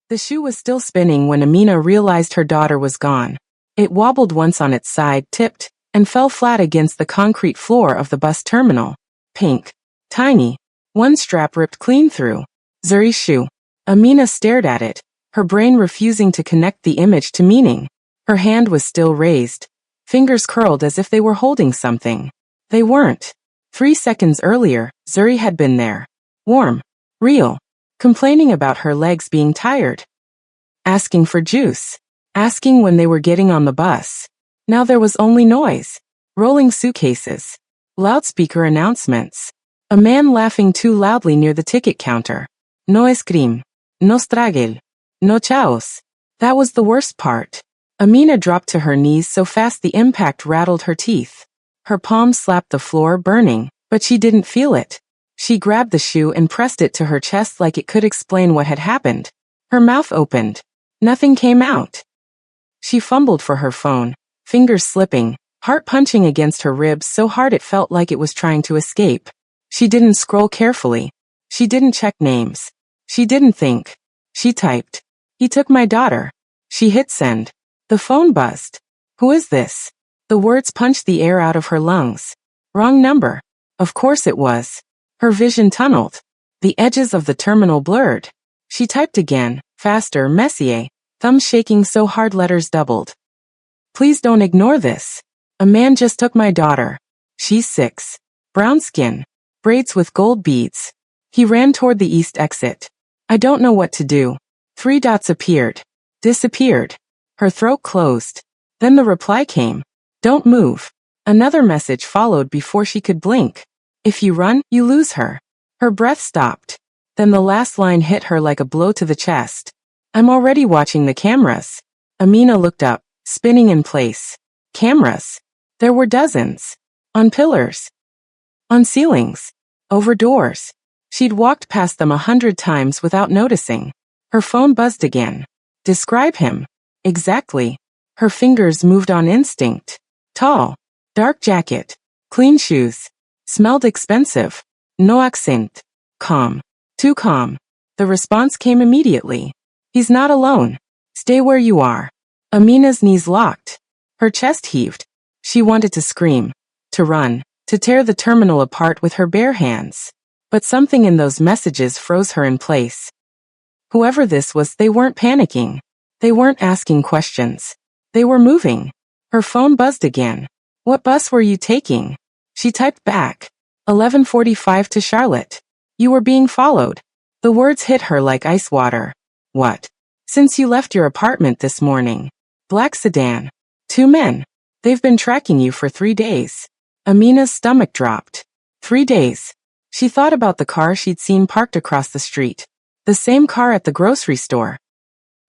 The shoe was still spinning when Amina realized her daughter was gone. It wobbled once on its side, tipped, and fell flat against the concrete floor of the bus terminal. Pink. Tiny. One strap ripped clean through. Zuri's shoe. Amina stared at it, her brain refusing to connect the image to meaning. Her hand was still raised, fingers curled as if they were holding something. They weren't. 3 seconds earlier, Zuri had been there. Warm. Real. Complaining about her legs being tired. Asking for juice. Asking when they were getting on the bus. Now there was only noise. Rolling suitcases. Loudspeaker announcements. A man laughing too loudly near the ticket counter. No escrime. No straggle. No chaos. That was the worst part. Amina dropped to her knees so fast the impact rattled her teeth. Her palms slapped the floor, burning, but she didn't feel it. She grabbed the shoe and pressed it to her chest like it could explain what had happened. Her mouth opened. Nothing came out. She fumbled for her phone, fingers slipping, heart punching against her ribs so hard it felt like it was trying to escape. She didn't scroll carefully. She didn't check names. She didn't think. She typed. He took my daughter. She hit send. The phone buzzed. Who is this? The words punched the air out of her lungs. Wrong number. Of course it was. Her vision tunneled. The edges of the terminal blurred. She typed again, faster, Messier, thumbs shaking so hard letters doubled. Please don't ignore this. A man just took my daughter. She's 6. Brown skin. Braids with gold beads. He ran toward the east exit. I don't know what to do. 3 dots appeared. Disappeared. Her throat closed. Then the reply came. Don't move. Another message followed before she could blink. If you run, you lose her. Her breath stopped. Then the last line hit her like a blow to the chest. I'm already watching the cameras. Amina looked up, spinning in place. Cameras. There were dozens. On pillars. On ceilings. Over doors. She'd walked past them 100 times without noticing. Her phone buzzed again. Describe him. Exactly. Her fingers moved on instinct. Tall. Dark jacket. Clean shoes. Smelled expensive. No accent. Calm. Too calm. The response came immediately. He's not alone. Stay where you are. Amina's knees locked. Her chest heaved. She wanted to scream. To run. To tear the terminal apart with her bare hands. But something in those messages froze her in place. Whoever this was, they weren't panicking. They weren't asking questions. They were moving. Her phone buzzed again. What bus were you taking? She typed back. 11:45 to Charlotte. You were being followed. The words hit her like ice water. What? Since you left your apartment this morning. Black sedan. 2 men. They've been tracking you for 3 days. Amina's stomach dropped. 3 days. She thought about the car she'd seen parked across the street. The same car at the grocery store.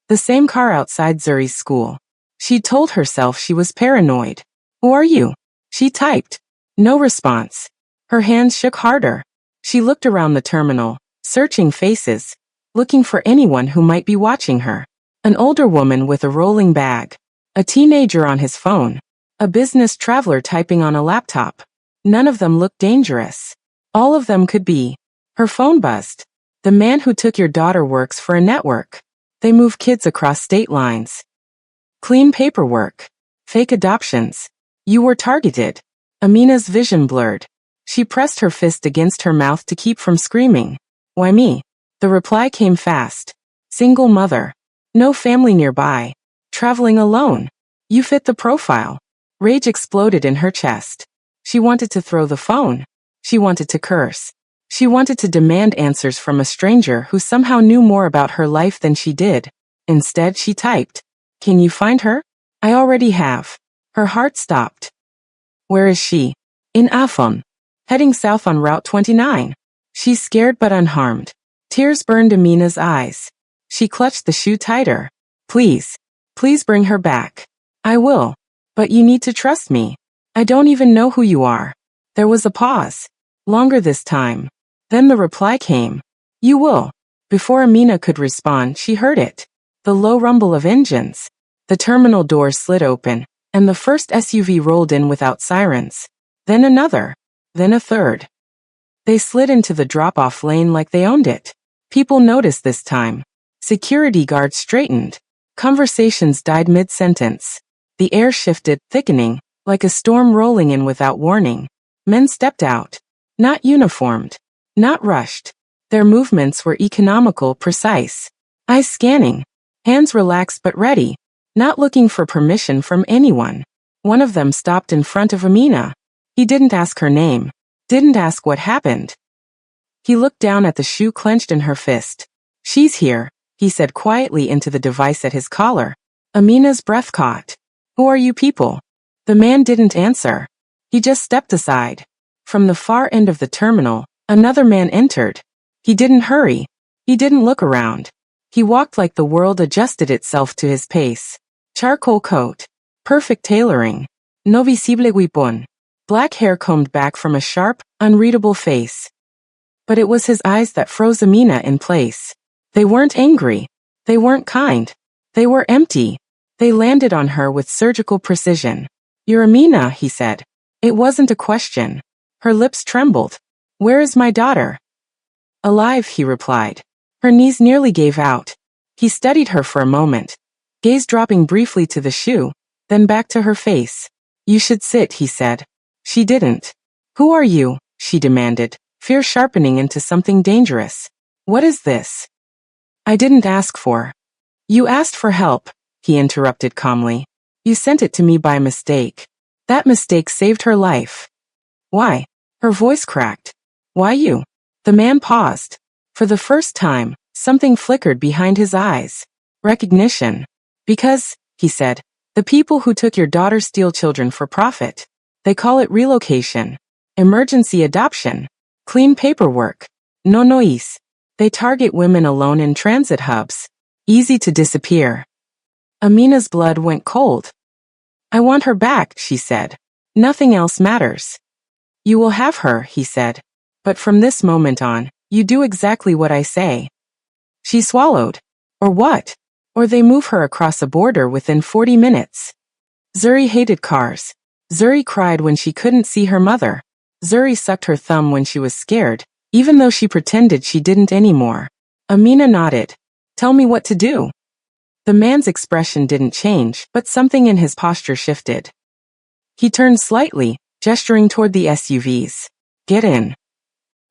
The same car outside Zuri's school. She'd told herself she was paranoid. Who are you? She typed. No response. Her hands shook harder. She looked around the terminal, searching faces, looking for anyone who might be watching her. An older woman with a rolling bag. A teenager on his phone. A business traveler typing on a laptop. None of them looked dangerous. All of them could be. Her phone buzzed. The man who took your daughter works for a network. They move kids across state lines. Clean paperwork. Fake adoptions. You were targeted. Amina's vision blurred. She pressed her fist against her mouth to keep from screaming. Why me? The reply came fast. Single mother. No family nearby. Traveling alone. You fit the profile. Rage exploded in her chest. She wanted to throw the phone. She wanted to curse. She wanted to demand answers from a stranger who somehow knew more about her life than she did. Instead, she typed. Can you find her? I already have. Her heart stopped. Where is she? In Afon. Heading south on Route 29. She's scared but unharmed. Tears burned Amina's eyes. She clutched the shoe tighter. Please. Please bring her back. I will. But you need to trust me. I don't even know who you are. There was a pause. Longer this time. Then the reply came. You will. Before Amina could respond, she heard it. The low rumble of engines. The terminal doors slid open, and the first SUV rolled in without sirens. Then another. Then a third. They slid into the drop-off lane like they owned it. People noticed this time. Security guards straightened. Conversations died mid-sentence. The air shifted, thickening, like a storm rolling in without warning. Men stepped out. Not uniformed. Not rushed. Their movements were economical, precise. Eyes scanning. Hands relaxed but ready. Not looking for permission from anyone. One of them stopped in front of Amina. He didn't ask her name. Didn't ask what happened. He looked down at the shoe clenched in her fist. She's here, he said quietly into the device at his collar. Amina's breath caught. Who are you people? The man didn't answer. He just stepped aside. From the far end of the terminal, another man entered. He didn't hurry. He didn't look around. He walked like the world adjusted itself to his pace. Charcoal coat. Perfect tailoring. No visible huipón. Black hair combed back from a sharp, unreadable face. But it was his eyes that froze Amina in place. They weren't angry. They weren't kind. They were empty. They landed on her with surgical precision. You're Amina, he said. It wasn't a question. Her lips trembled. Where is my daughter? Alive, he replied. Her knees nearly gave out. He studied her for a moment, gaze dropping briefly to the shoe, then back to her face. You should sit, he said. She didn't. Who are you? She demanded, fear sharpening into something dangerous. What is this? I didn't ask for. You asked for help, he interrupted calmly. You sent it to me by mistake. That mistake saved her life. Why? Her voice cracked. Why you? The man paused. For the first time, something flickered behind his eyes. Recognition. Because, he said, the people who took your daughter steal children for profit. They call it relocation. Emergency adoption. Clean paperwork. No noise. They target women alone in transit hubs. Easy to disappear. Amina's blood went cold. I want her back, she said. Nothing else matters. You will have her, he said. But from this moment on, you do exactly what I say. She swallowed. Or what? Or they move her across a border within 40 minutes. Zuri hated cars. Zuri cried when she couldn't see her mother. Zuri sucked her thumb when she was scared, even though she pretended she didn't anymore. Amina nodded. Tell me what to do. The man's expression didn't change, but something in his posture shifted. He turned slightly, gesturing toward the SUVs. Get in.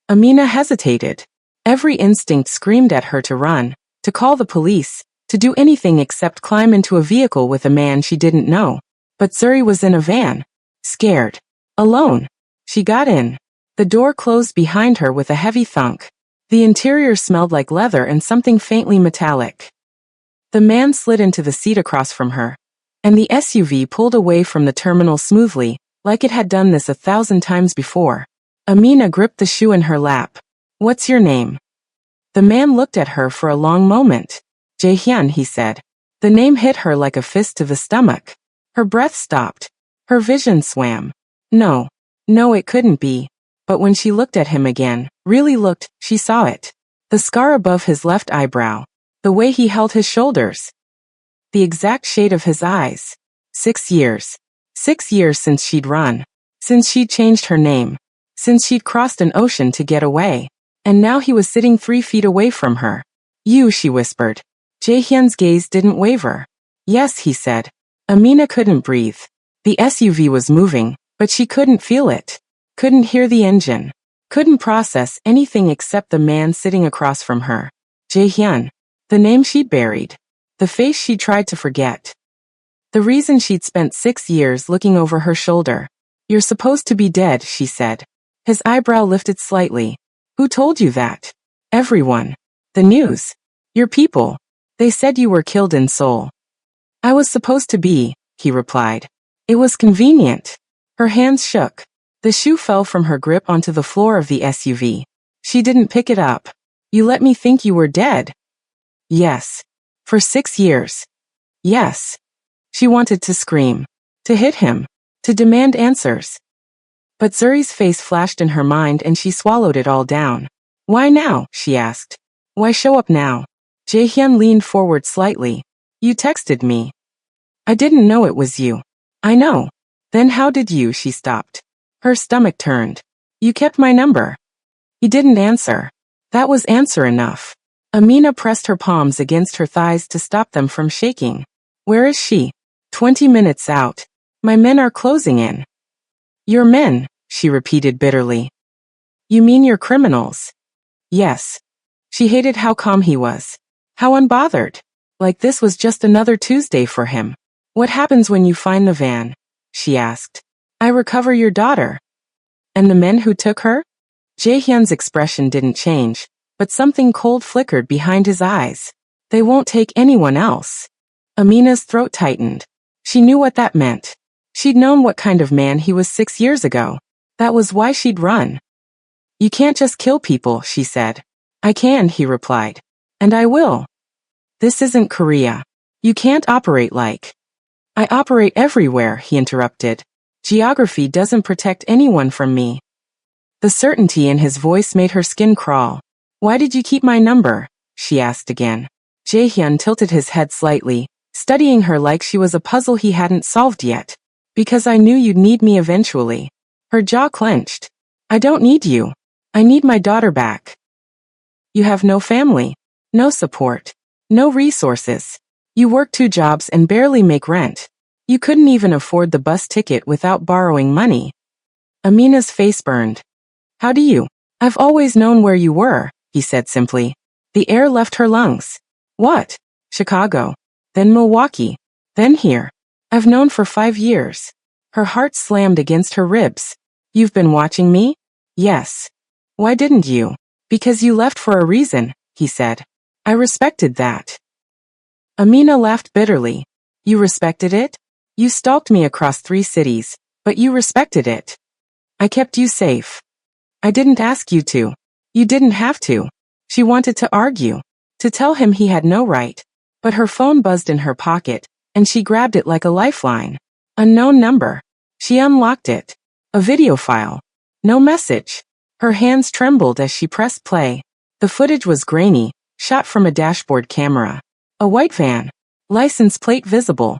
Amina hesitated. Every instinct screamed at her to run, to call the police, to do anything except climb into a vehicle with a man she didn't know. But Zuri was in a van. Scared. Alone. She got in. The door closed behind her with a heavy thunk. The interior smelled like leather and something faintly metallic. The man slid into the seat across from her, and the SUV pulled away from the terminal smoothly, like it had done this 1,000 times before. Amina gripped the shoe in her lap. What's your name? The man looked at her for a long moment. Jaehyun, he said. The name hit her like a fist to the stomach. Her breath stopped. Her vision swam. No, it couldn't be. But when she looked at him again, really looked, she saw it. The scar above his left eyebrow. The way he held his shoulders. The exact shade of his eyes. 6 years. 6 years since she'd run. Since she'd changed her name. Since she'd crossed an ocean to get away. And now he was sitting 3 feet away from her. You, she whispered. Jaehyun's gaze didn't waver. Yes, he said. Amina couldn't breathe. The SUV was moving, but she couldn't feel it. Couldn't hear the engine. Couldn't process anything except the man sitting across from her. Jaehyun. The name she'd buried. The face she tried to forget. The reason she'd spent 6 years looking over her shoulder. You're supposed to be dead, she said. His eyebrow lifted slightly. Who told you that? Everyone. The news. Your people. They said you were killed in Seoul. I was supposed to be, he replied. It was convenient. Her hands shook. The shoe fell from her grip onto the floor of the SUV. She didn't pick it up. You let me think you were dead. Yes. For 6 years. Yes. She wanted to scream. To hit him. To demand answers. But Zuri's face flashed in her mind and she swallowed it all down. Why now? She asked. Why show up now? Jaehyun leaned forward slightly. You texted me. I didn't know it was you. I know. Then how did you? She stopped. Her stomach turned. You kept my number. He didn't answer. That was answer enough. Amina pressed her palms against her thighs to stop them from shaking. Where is she? 20 minutes out. My men are closing in. Your men, she repeated bitterly. You mean your criminals? Yes. She hated how calm he was. How unbothered. Like this was just another Tuesday for him. What happens when you find the van? She asked. I recover your daughter. And the men who took her? Jaehyun's expression didn't change, but something cold flickered behind his eyes. They won't take anyone else. Amina's throat tightened. She knew what that meant. She'd known what kind of man he was 6 years ago. That was why she'd run. You can't just kill people, she said. I can, he replied. And I will. This isn't Korea. You can't operate like. I operate everywhere, he interrupted. Geography doesn't protect anyone from me. The certainty in his voice made her skin crawl. Why did you keep my number? She asked again. Jaehyun tilted his head slightly, studying her like she was a puzzle he hadn't solved yet. Because I knew you'd need me eventually. Her jaw clenched. I don't need you. I need my daughter back. You have no family, no support, no resources. You work 2 jobs and barely make rent. You couldn't even afford the bus ticket without borrowing money. Amina's face burned. How do you? I've always known where you were, he said simply. The air left her lungs. What? Chicago. Then Milwaukee. Then here. I've known for 5 years. Her heart slammed against her ribs. You've been watching me? Yes. Why didn't you? Because you left for a reason, he said. I respected that. Amina laughed bitterly. You respected it? You stalked me across 3 cities, but you respected it. I kept you safe. I didn't ask you to. You didn't have to. She wanted to argue, to tell him he had no right. But her phone buzzed in her pocket, and she grabbed it like a lifeline. Unknown number. She unlocked it. A video file. No message. Her hands trembled as she pressed play. The footage was grainy, shot from a dashboard camera. A white van. License plate visible.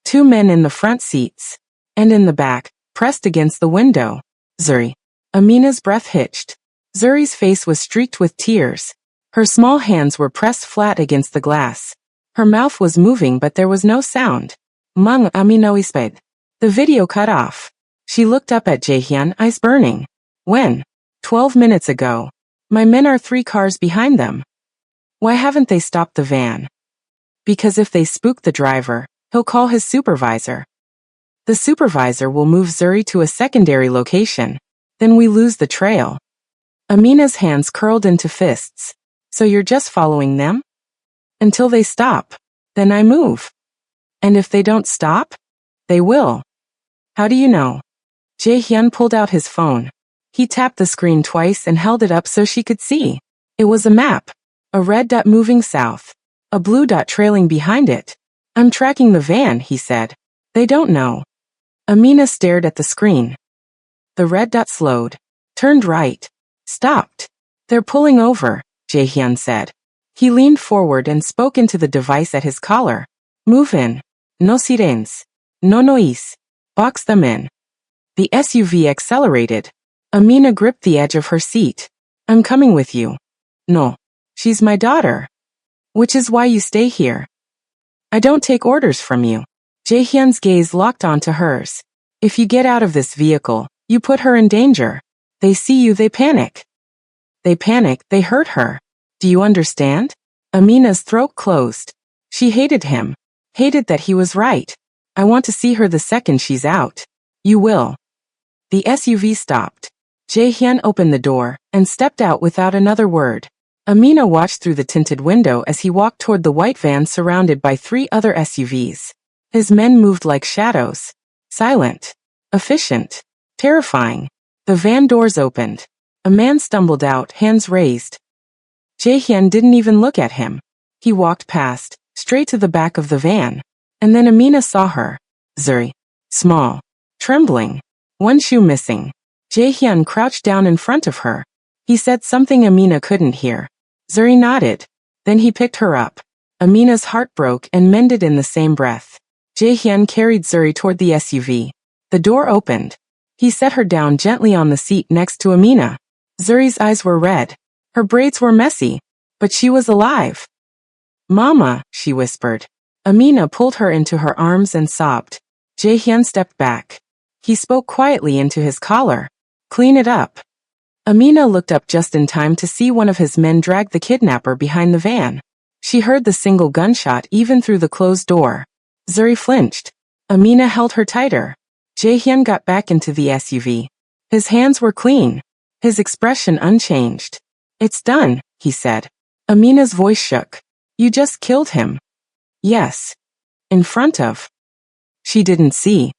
2 men in the front seats. And in the back, pressed against the window. Zuri. Amina's breath hitched. Zuri's face was streaked with tears. Her small hands were pressed flat against the glass. Her mouth was moving but there was no sound. Mang Aminoisped. The video cut off. She looked up at Jaehyun, eyes burning. When? 12 minutes ago. My men are 3 cars behind them. Why haven't they stopped the van? Because if they spook the driver, he'll call his supervisor. The supervisor will move Zuri to a secondary location. Then we lose the trail. Amina's hands curled into fists. So you're just following them? Until they stop. Then I move. And if they don't stop? They will. How do you know? Jaehyun pulled out his phone. He tapped the screen twice and held it up so she could see. It was a map. A red dot moving south. A blue dot trailing behind it. I'm tracking the van, he said. They don't know. Amina stared at the screen. The red dot slowed. Turned right. Stopped. They're pulling over, Jaehyun said. He leaned forward and spoke into the device at his collar. Move in. No sirens. No noise. Box them in. The SUV accelerated. Amina gripped the edge of her seat. I'm coming with you. No. She's my daughter. Which is why you stay here. I don't take orders from you. Jaehyun's gaze locked onto hers. If you get out of this vehicle, you put her in danger. They see you, they panic. They panic, they hurt her. Do you understand? Amina's throat closed. She hated him. Hated that he was right. I want to see her the second she's out. You will. The SUV stopped. Jaehyun opened the door and stepped out without another word. Amina watched through the tinted window as he walked toward the white van surrounded by 3 other SUVs. His men moved like shadows. Silent. Efficient. Terrifying. The van doors opened. A man stumbled out, hands raised. Jaehyun didn't even look at him. He walked past, straight to the back of the van. And then Amina saw her. Zuri. Small. Trembling. 1 shoe missing. Jaehyun crouched down in front of her. He said something Amina couldn't hear. Zuri nodded. Then he picked her up. Amina's heart broke and mended in the same breath. Jaehyun carried Zuri toward the SUV. The door opened. He set her down gently on the seat next to Amina. Zuri's eyes were red. Her braids were messy. But she was alive. Mama, she whispered. Amina pulled her into her arms and sobbed. Jaehyun stepped back. He spoke quietly into his collar. Clean it up. Amina looked up just in time to see one of his men drag the kidnapper behind the van. She heard the single gunshot even through the closed door. Zuri flinched. Amina held her tighter. Jaehyun got back into the SUV. His hands were clean. His expression unchanged. It's done, he said. Amina's voice shook. You just killed him. Yes. In front of. She didn't see.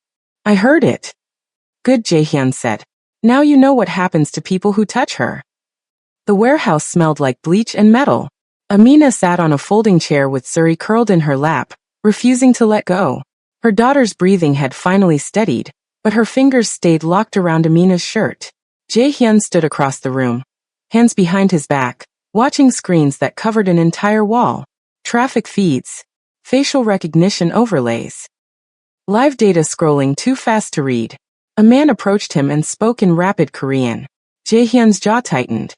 I heard it. Good, Jaehyun said. Now you know what happens to people who touch her. The warehouse smelled like bleach and metal. Amina sat on a folding chair with Zuri curled in her lap, refusing to let go. Her daughter's breathing had finally steadied, but her fingers stayed locked around Amina's shirt. Jaehyun stood across the room, hands behind his back, watching screens that covered an entire wall. Traffic feeds. Facial recognition overlays. Live data scrolling too fast to read. A man approached him and spoke in rapid Korean. Jaehyun's jaw tightened.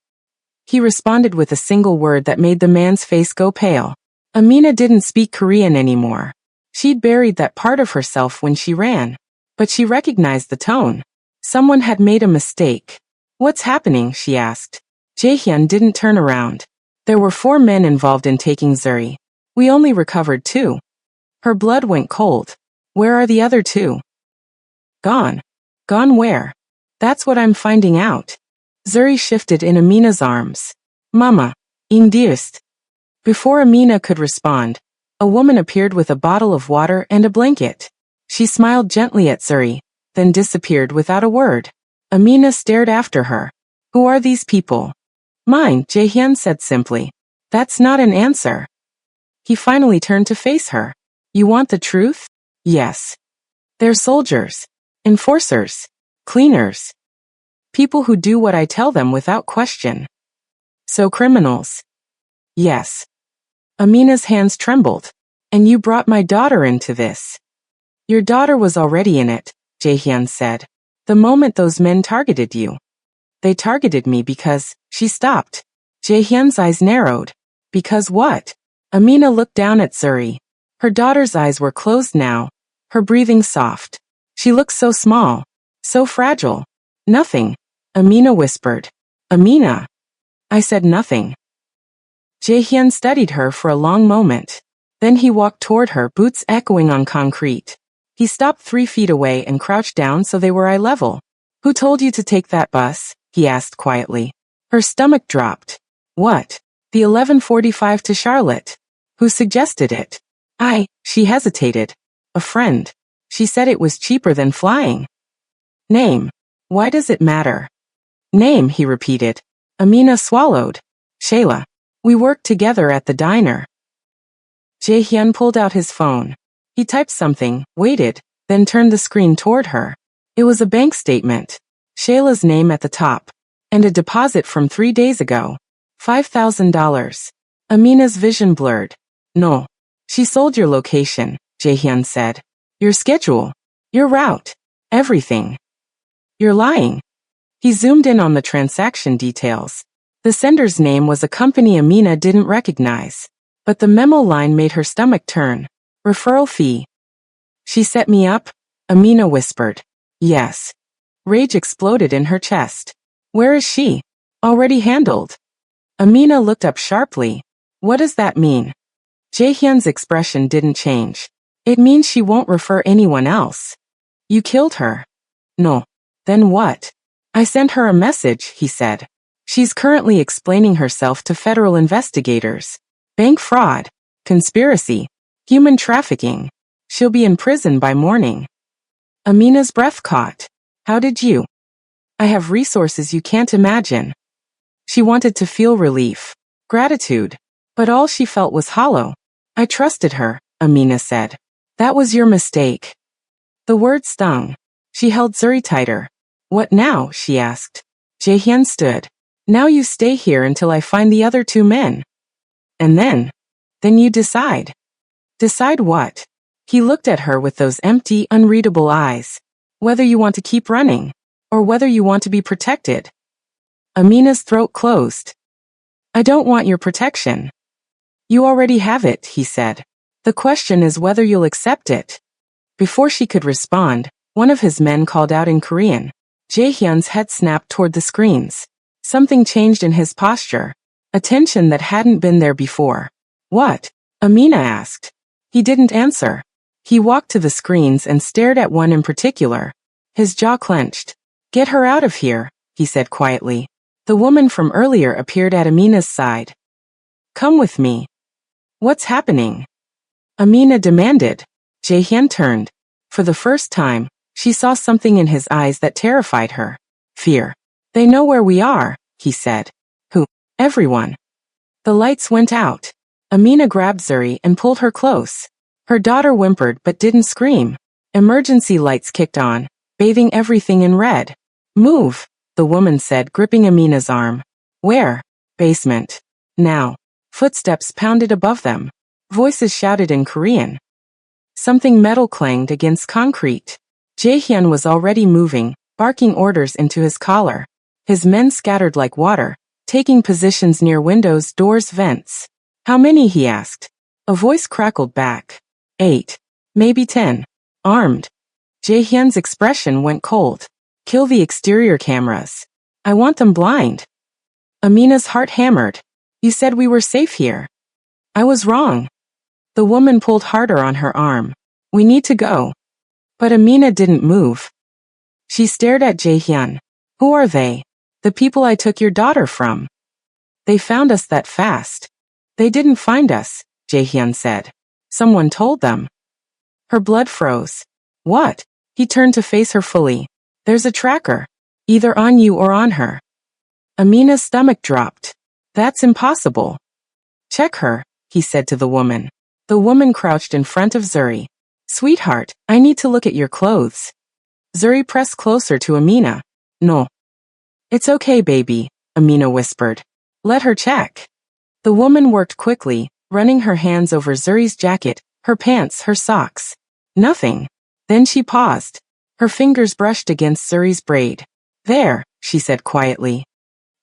He responded with a single word that made the man's face go pale. Amina didn't speak Korean anymore. She'd buried that part of herself when she ran. But she recognized the tone. Someone had made a mistake. What's happening? She asked. Jaehyun didn't turn around. There were 4 men involved in taking Zuri. We only recovered 2. Her blood went cold. Where are the other 2? Gone. Gone where? That's what I'm finding out. Zuri shifted in Amina's arms. Mama, indierst. Before Amina could respond, a woman appeared with a bottle of water and a blanket. She smiled gently at Zuri, then disappeared without a word. Amina stared after her. Who are these people? Mine, Jaehyun said simply. That's not an answer. He finally turned to face her. You want the truth? Yes. They're soldiers. Enforcers. Cleaners. People who do what I tell them without question. So criminals. Yes. Amina's hands trembled. And you brought my daughter into this. Your daughter was already in it, Jaehyun said. The moment those men targeted you. They targeted me because, she stopped. Jaehyun's eyes narrowed. Because what? Amina looked down at Zuri. Her daughter's eyes were closed now, her breathing soft. She looked so small, so fragile. Nothing, Amina whispered. Amina. I said nothing. Jaehyun studied her for a long moment. Then he walked toward her, boots echoing on concrete. He stopped 3 feet away and crouched down so they were eye level. Who told you to take that bus? He asked quietly. Her stomach dropped. What? The 11:45 to Charlotte. Who suggested it? She hesitated. A friend. She said it was cheaper than flying. Name. Why does it matter? Name, he repeated. Amina swallowed. Shayla. We worked together at the diner. Jaehyun pulled out his phone. He typed something, waited, then turned the screen toward her. It was a bank statement. Shayla's name at the top. And a deposit from 3 days ago. $5,000. Amina's vision blurred. No. She sold your location, Jaehyun said. Your schedule. Your route. Everything. You're lying. He zoomed in on the transaction details. The sender's name was a company Amina didn't recognize. But the memo line made her stomach turn. Referral fee. She set me up? Amina whispered. Yes. Rage exploded in her chest. Where is she? Already handled. Amina looked up sharply. What does that mean? Jaehyun's expression didn't change. It means she won't refer anyone else. You killed her. No. Then what? I sent her a message, he said. She's currently explaining herself to federal investigators. Bank fraud. Conspiracy. Human trafficking. She'll be in prison by morning. Amina's breath caught. How did you? I have resources you can't imagine. She wanted to feel relief. Gratitude. But all she felt was hollow. I trusted her, Amina said. That was your mistake. The word stung. She held Zuri tighter. What now? She asked. Jaehyun stood. Now you stay here until I find the other 2 men. And then? Then you decide. Decide what? He looked at her with those empty, unreadable eyes. Whether you want to keep running, or whether you want to be protected. Amina's throat closed. I don't want your protection. You already have it, he said. The question is whether you'll accept it. Before she could respond, one of his men called out in Korean. Jae-hyun's head snapped toward the screens. Something changed in his posture. A tension that hadn't been there before. What? Amina asked. He didn't answer. He walked to the screens and stared at one in particular. His jaw clenched. Get her out of here, he said quietly. The woman from earlier appeared at Amina's side. Come with me. What's happening? Amina demanded. Jae-hyun turned. For the first time, she saw something in his eyes that terrified her. Fear. They know where we are, he said. Who? Everyone. The lights went out. Amina grabbed Zuri and pulled her close. Her daughter whimpered but didn't scream. Emergency lights kicked on, bathing everything in red. Move, the woman said, gripping Amina's arm. Where? Basement. Now. Footsteps pounded above them. Voices shouted in Korean. Something metal clanged against concrete. Jae-hyun was already moving, barking orders into his collar. His men scattered like water, taking positions near windows, doors, vents. How many? He asked. A voice crackled back. 8. Maybe 10. Armed. Jae-hyun's expression went cold. Kill the exterior cameras. I want them blind. Amina's heart hammered. You said we were safe here. I was wrong. The woman pulled harder on her arm. We need to go. But Amina didn't move. She stared at Jae-hyun. Who are they? The people I took your daughter from. They found us that fast. They didn't find us, Jae-hyun said. Someone told them. Her blood froze. What? He turned to face her fully. There's a tracker. Either on you or on her. Amina's stomach dropped. That's impossible. Check her, he said to the woman. The woman crouched in front of Zuri. Sweetheart, I need to look at your clothes. Zuri pressed closer to Amina. No. It's okay, baby, Amina whispered. Let her check. The woman worked quickly, running her hands over Zuri's jacket, her pants, her socks. Nothing. Then she paused. Her fingers brushed against Zuri's braid. There, she said quietly.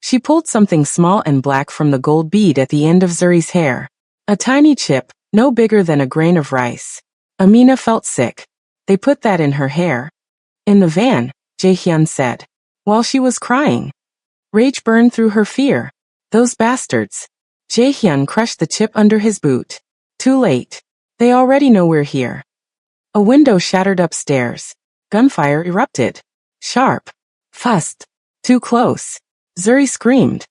She pulled something small and black from the gold bead at the end of Zuri's hair. A tiny chip, no bigger than a grain of rice. Amina felt sick. They put that in her hair. In the van, Jae-hyun said. While she was crying. Rage burned through her fear. Those bastards. Jae-hyun crushed the chip under his boot. Too late. They already know we're here. A window shattered upstairs. Gunfire erupted. Sharp. Fast. Too close. Zuri screamed.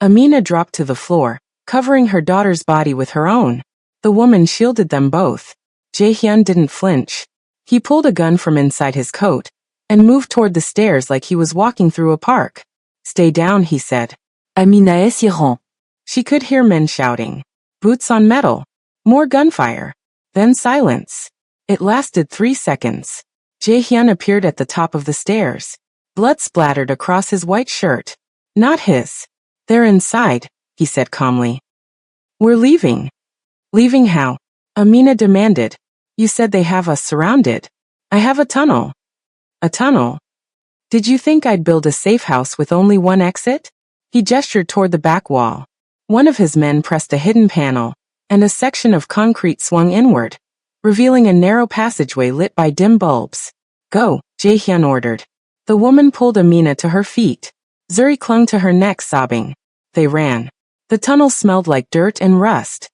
Amina dropped to the floor, covering her daughter's body with her own. The woman shielded them both. Jae-hyun didn't flinch. He pulled a gun from inside his coat and moved toward the stairs like he was walking through a park. Stay down, he said. Amina esiront. She could hear men shouting. Boots on metal. More gunfire. Then silence. It lasted 3 seconds. Jae-hyun appeared at the top of the stairs. Blood splattered across his white shirt. Not his. They're inside, he said calmly. We're leaving. Leaving how? Amina demanded. You said they have us surrounded. I have a tunnel. A tunnel? Did you think I'd build a safe house with only one exit? He gestured toward the back wall. One of his men pressed a hidden panel, and a section of concrete swung inward, revealing a narrow passageway lit by dim bulbs. Go, Jae-hyun ordered. The woman pulled Amina to her feet. Zuri clung to her neck, sobbing. They ran. The tunnel smelled like dirt and rust.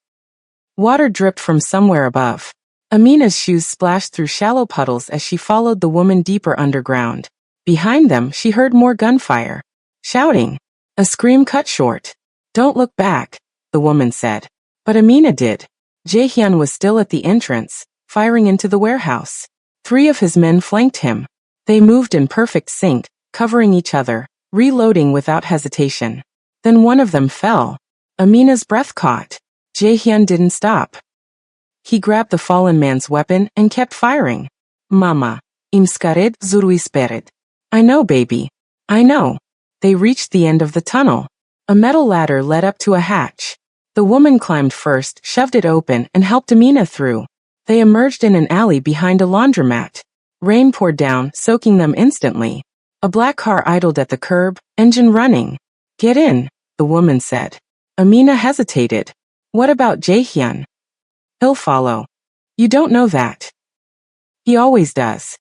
Water dripped from somewhere above. Amina's shoes splashed through shallow puddles as she followed the woman deeper underground. Behind them, she heard more gunfire. Shouting. A scream cut short. Don't look back, the woman said. But Amina did. Jae-hyun was still at the entrance, firing into the warehouse. 3 of his men flanked him. They moved in perfect sync, covering each other, reloading without hesitation. Then one of them fell. Amina's breath caught. Jae-hyun didn't stop. He grabbed the fallen man's weapon and kept firing. Mama, imskared zurui spered. I know, baby. I know. They reached the end of the tunnel. A metal ladder led up to a hatch. The woman climbed first, shoved it open, and helped Amina through. They emerged in an alley behind a laundromat. Rain poured down, soaking them instantly. A black car idled at the curb, engine running. Get in, the woman said. Amina hesitated. What about Jaehyun? He'll follow. You don't know that. He always does.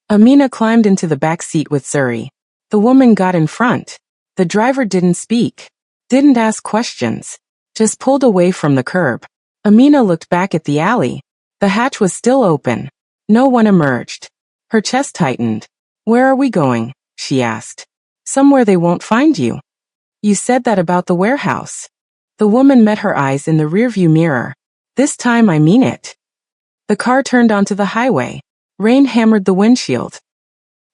Amina climbed into the back seat with Zuri. The woman got in front. The driver didn't speak. Didn't ask questions. Just pulled away from the curb. Amina looked back at the alley. The hatch was still open. No one emerged. Her chest tightened. Where are we going? She asked. Somewhere they won't find you. You said that about the warehouse. The woman met her eyes in the rearview mirror. This time I mean it. The car turned onto the highway. Rain hammered the windshield.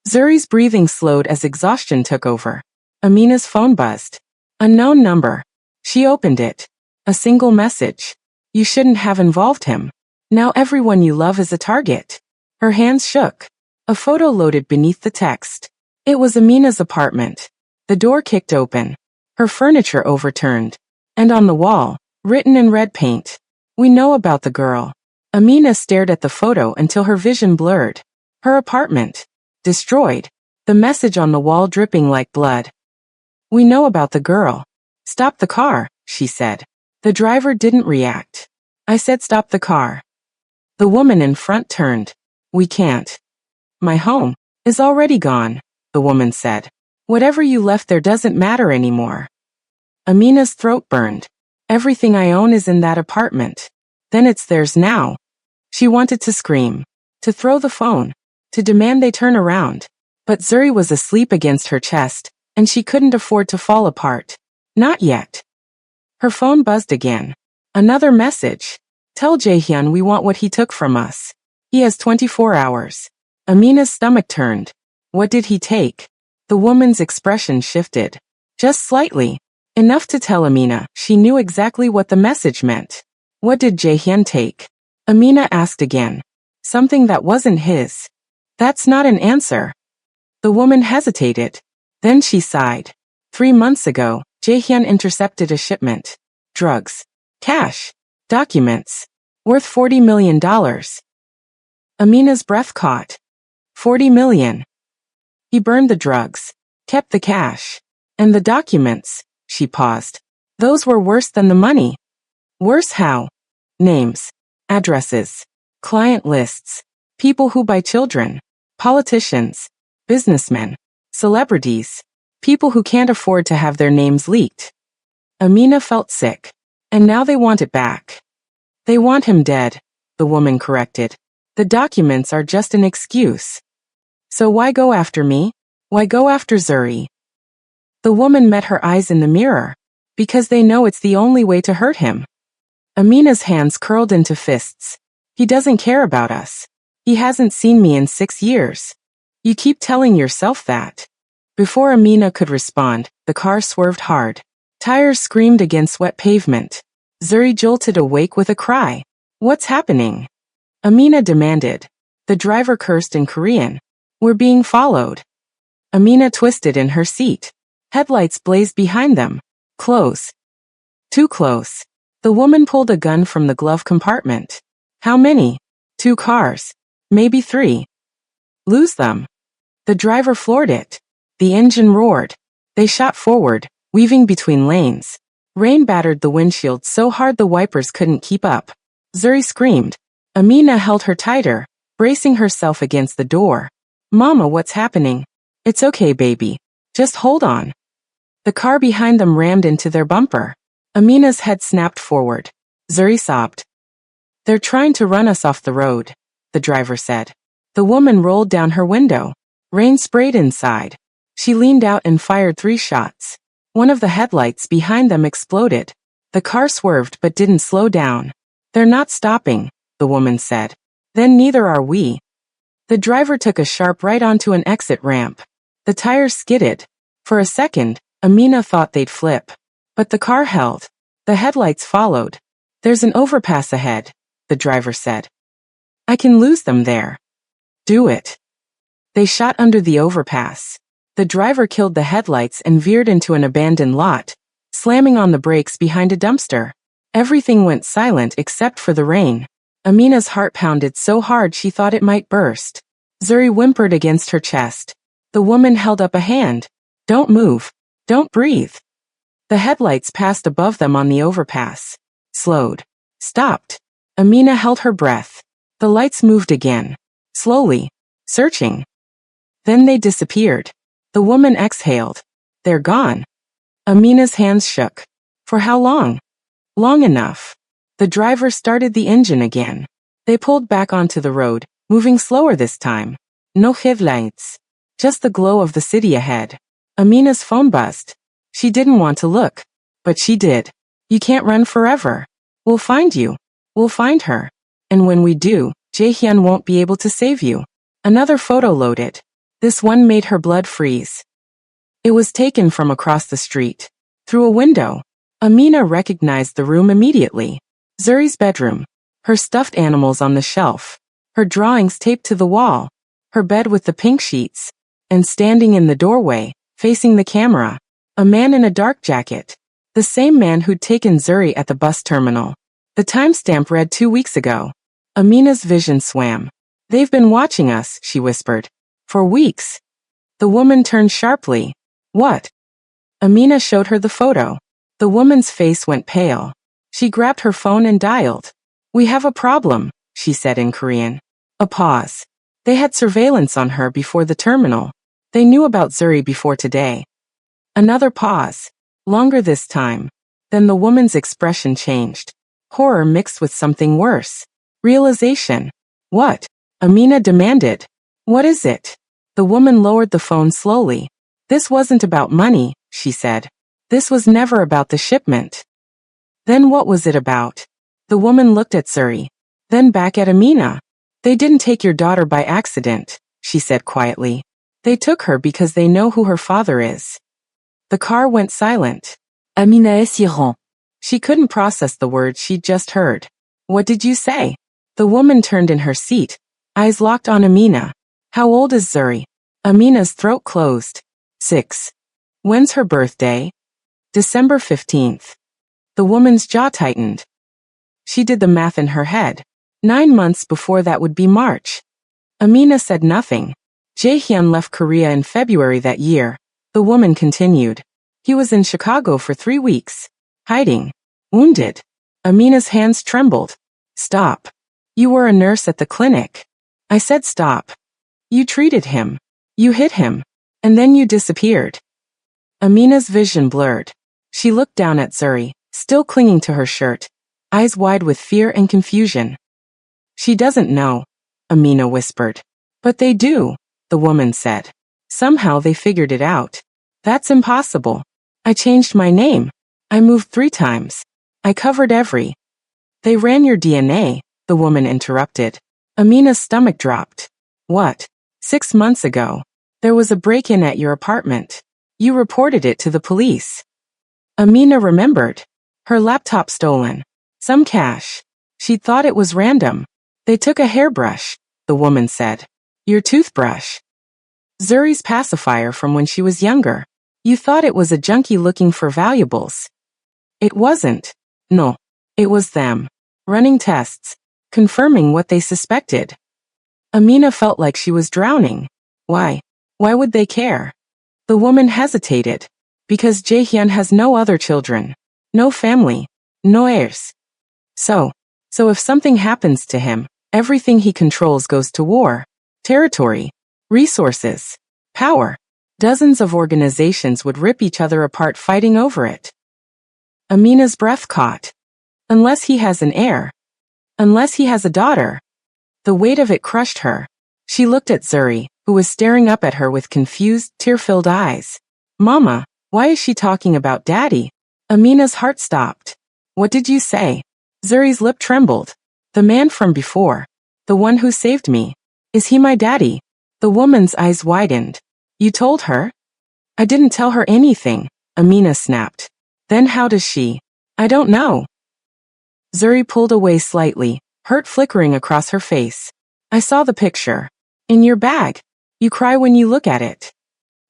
Zuri's breathing slowed as exhaustion took over. Amina's phone buzzed. Unknown number. She opened it. A single message. You shouldn't have involved him. Now everyone you love is a target. Her hands shook. A photo loaded beneath the text. It was Amina's apartment. The door kicked open. Her furniture overturned. And on the wall, written in red paint, we know about the girl. Amina stared at the photo until her vision blurred. Her apartment. Destroyed. The message on the wall dripping like blood. We know about the girl. Stop the car, she said. The driver didn't react. I said stop the car. The woman in front turned. We can't. My home is already gone, the woman said. Whatever you left there doesn't matter anymore. Amina's throat burned. Everything I own is in that apartment. Then it's theirs now. She wanted to scream, to throw the phone, to demand they turn around. But Zuri was asleep against her chest, and she couldn't afford to fall apart. Not yet. Her phone buzzed again. Another message. Tell Jaehyun we want what he took from us. He has 24 hours. Amina's stomach turned. What did he take? The woman's expression shifted. Just slightly. Enough to tell Amina she knew exactly what the message meant. What did Jaehyun take? Amina asked again. Something that wasn't his. That's not an answer. The woman hesitated. Then she sighed. 3 months ago, Jaehyun intercepted a shipment. Drugs. Cash. Documents. Worth $40 million. Amina's breath caught. 40 million. He burned the drugs. Kept the cash. And the documents. She paused. Those were worse than the money. Worse how? Names. Addresses. Client lists. People who buy children. Politicians. Businessmen. Celebrities. People who can't afford to have their names leaked. Amina felt sick. And now they want it back. They want him dead, the woman corrected. The documents are just an excuse. So why go after me? Why go after Zuri? The woman met her eyes in the mirror. Because they know it's the only way to hurt him. Amina's hands curled into fists. He doesn't care about us. He hasn't seen me in 6 years. You keep telling yourself that. Before Amina could respond, the car swerved hard. Tires screamed against wet pavement. Zuri jolted awake with a cry. What's happening? Amina demanded. The driver cursed in Korean. We're being followed. Amina twisted in her seat. Headlights blazed behind them. Close. Too close. The woman pulled a gun from the glove compartment. How many? 2 cars. Maybe 3. Lose them. The driver floored it. The engine roared. They shot forward, weaving between lanes. Rain battered the windshield so hard the wipers couldn't keep up. Zuri screamed. Amina held her tighter, bracing herself against the door. Mama, what's happening? It's okay, baby. Just hold on. The car behind them rammed into their bumper. Amina's head snapped forward. Zuri sobbed. They're trying to run us off the road, the driver said. The woman rolled down her window. Rain sprayed inside. She leaned out and fired 3 shots. One of the headlights behind them exploded. The car swerved but didn't slow down. They're not stopping, the woman said. Then neither are we. The driver took a sharp right onto an exit ramp. The tires skidded. For a second, Amina thought they'd flip. But the car held. The headlights followed. There's an overpass ahead, the driver said. I can lose them there. Do it. They shot under the overpass. The driver killed the headlights and veered into an abandoned lot, slamming on the brakes behind a dumpster. Everything went silent except for the rain. Amina's heart pounded so hard she thought it might burst. Zuri whimpered against her chest. The woman held up a hand. Don't move. Don't breathe. The headlights passed above them on the overpass. Slowed. Stopped. Amina held her breath. The lights moved again. Slowly. Searching. Then they disappeared. The woman exhaled. They're gone. Amina's hands shook. For how long? Long enough. The driver started the engine again. They pulled back onto the road, moving slower this time. No headlights. Just the glow of the city ahead. Amina's phone buzzed. She didn't want to look. But she did. You can't run forever. We'll find you. We'll find her. And when we do, Jaehyun won't be able to save you. Another photo loaded. This one made her blood freeze. It was taken from across the street. Through a window. Amina recognized the room immediately. Zuri's bedroom. Her stuffed animals on the shelf. Her drawings taped to the wall. Her bed with the pink sheets. And standing in the doorway, facing the camera, a man in a dark jacket. The same man who'd taken Zuri at the bus terminal. The timestamp read 2 weeks ago. Amina's vision swam. They've been watching us, she whispered. For weeks. The woman turned sharply. What? Amina showed her the photo. The woman's face went pale. She grabbed her phone and dialed. We have a problem, she said in Korean. A pause. They had surveillance on her before the terminal. They knew about Zuri before today. Another pause. Longer this time. Then the woman's expression changed. Horror mixed with something worse. Realization. What? Amina demanded. What is it? The woman lowered the phone slowly. This wasn't about money, she said. This was never about the shipment. Then what was it about? The woman looked at Zuri. Then back at Amina. They didn't take your daughter by accident, she said quietly. They took her because they know who her father is. The car went silent. Amina s'y. She couldn't process the words she'd just heard. What did you say? The woman turned in her seat, eyes locked on Amina. How old is Zuri? Amina's throat closed. 6. When's her birthday? December 15th. The woman's jaw tightened. She did the math in her head. 9 months before that would be March. Amina said nothing. Jaehyun left Korea in February that year. The woman continued. He was in Chicago for 3 weeks. Hiding. Wounded. Amina's hands trembled. Stop. You were a nurse at the clinic. I said stop. You treated him. You hit him. And then you disappeared. Amina's vision blurred. She looked down at Zuri, still clinging to her shirt, eyes wide with fear and confusion. She doesn't know, Amina whispered. But they do, the woman said. Somehow they figured it out. That's impossible. I changed my name. I moved 3 times. I covered every. They ran your DNA, the woman interrupted. Amina's stomach dropped. What? 6 months ago. There was a break-in at your apartment. You reported it to the police. Amina remembered. Her laptop stolen. Some cash. She thought it was random. They took a hairbrush, the woman said. Your toothbrush. Zuri's pacifier from when she was younger. You thought it was a junkie looking for valuables. It wasn't. No. It was them. Running tests. Confirming what they suspected. Amina felt like she was drowning. Why? Why would they care? The woman hesitated. Because Jaehyun has no other children. No family. No heirs. So if something happens to him, everything he controls goes to war. Territory. Resources. Power. Dozens of organizations would rip each other apart fighting over it. Amina's breath caught. Unless he has an heir. Unless he has a daughter. The weight of it crushed her. She looked at Zuri, who was staring up at her with confused, tear-filled eyes. Mama, why is she talking about Daddy? Amina's heart stopped. What did you say? Zuri's lip trembled. The man from before. The one who saved me. Is he my daddy? The woman's eyes widened. You told her? I didn't tell her anything, Amina snapped. Then how does she? I don't know. Zuri pulled away slightly, hurt flickering across her face. I saw the picture. In your bag. You cry when you look at it.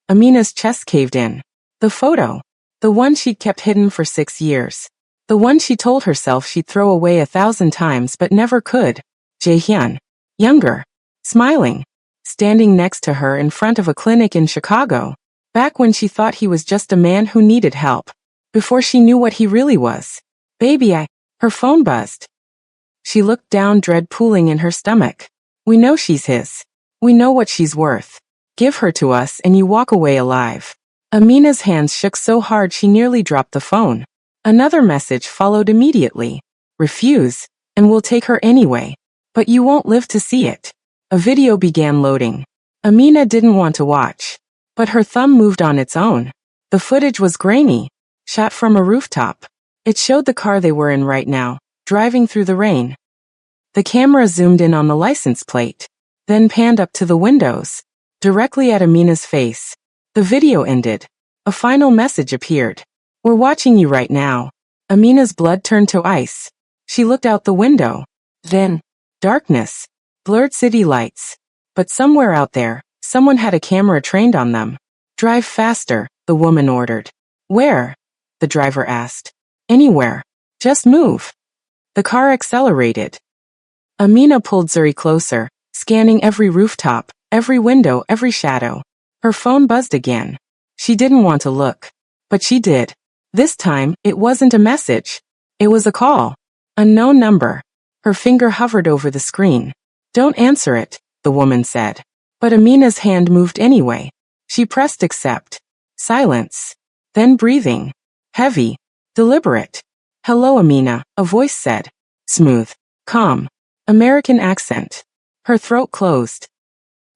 Amina's chest caved in. The photo. The one she'd kept hidden for 6 years. The one she told herself she'd throw away 1,000 times but never could. Jaehyun. Younger. Smiling. Standing next to her in front of a clinic in Chicago. Back when she thought he was just a man who needed help. before she knew what he really was. Baby, her phone buzzed. She looked down, dread pooling in her stomach. We know she's his. We know what she's worth. Give her to us and you walk away alive. Amina's hands shook so hard she nearly dropped the phone. Another message followed immediately. Refuse, and we'll take her anyway. But you won't live to see it. A video began loading. Amina didn't want to watch, but her thumb moved on its own. The footage was grainy, shot from a rooftop. It showed the car they were in right now, driving through the rain. The camera zoomed in on the license plate, then panned up to the windows, directly at Amina's face. The video ended. A final message appeared. We're watching you right now. Amina's blood turned to ice. She looked out the window. Then, darkness, blurred city lights. But somewhere out there, someone had a camera trained on them. Drive faster, the woman ordered. Where? The driver asked. Anywhere. Just move. The car accelerated. Amina pulled Zuri closer, scanning every rooftop, every window, every shadow. Her phone buzzed again. She didn't want to look, but she did. This time, it wasn't a message. It was a call. Unknown number. Her finger hovered over the screen. Don't answer it, the woman said. But Amina's hand moved anyway. She pressed accept. Silence. Then breathing. Heavy. Deliberate. Hello, Amina, a voice said. Smooth. Calm. American accent. Her throat closed.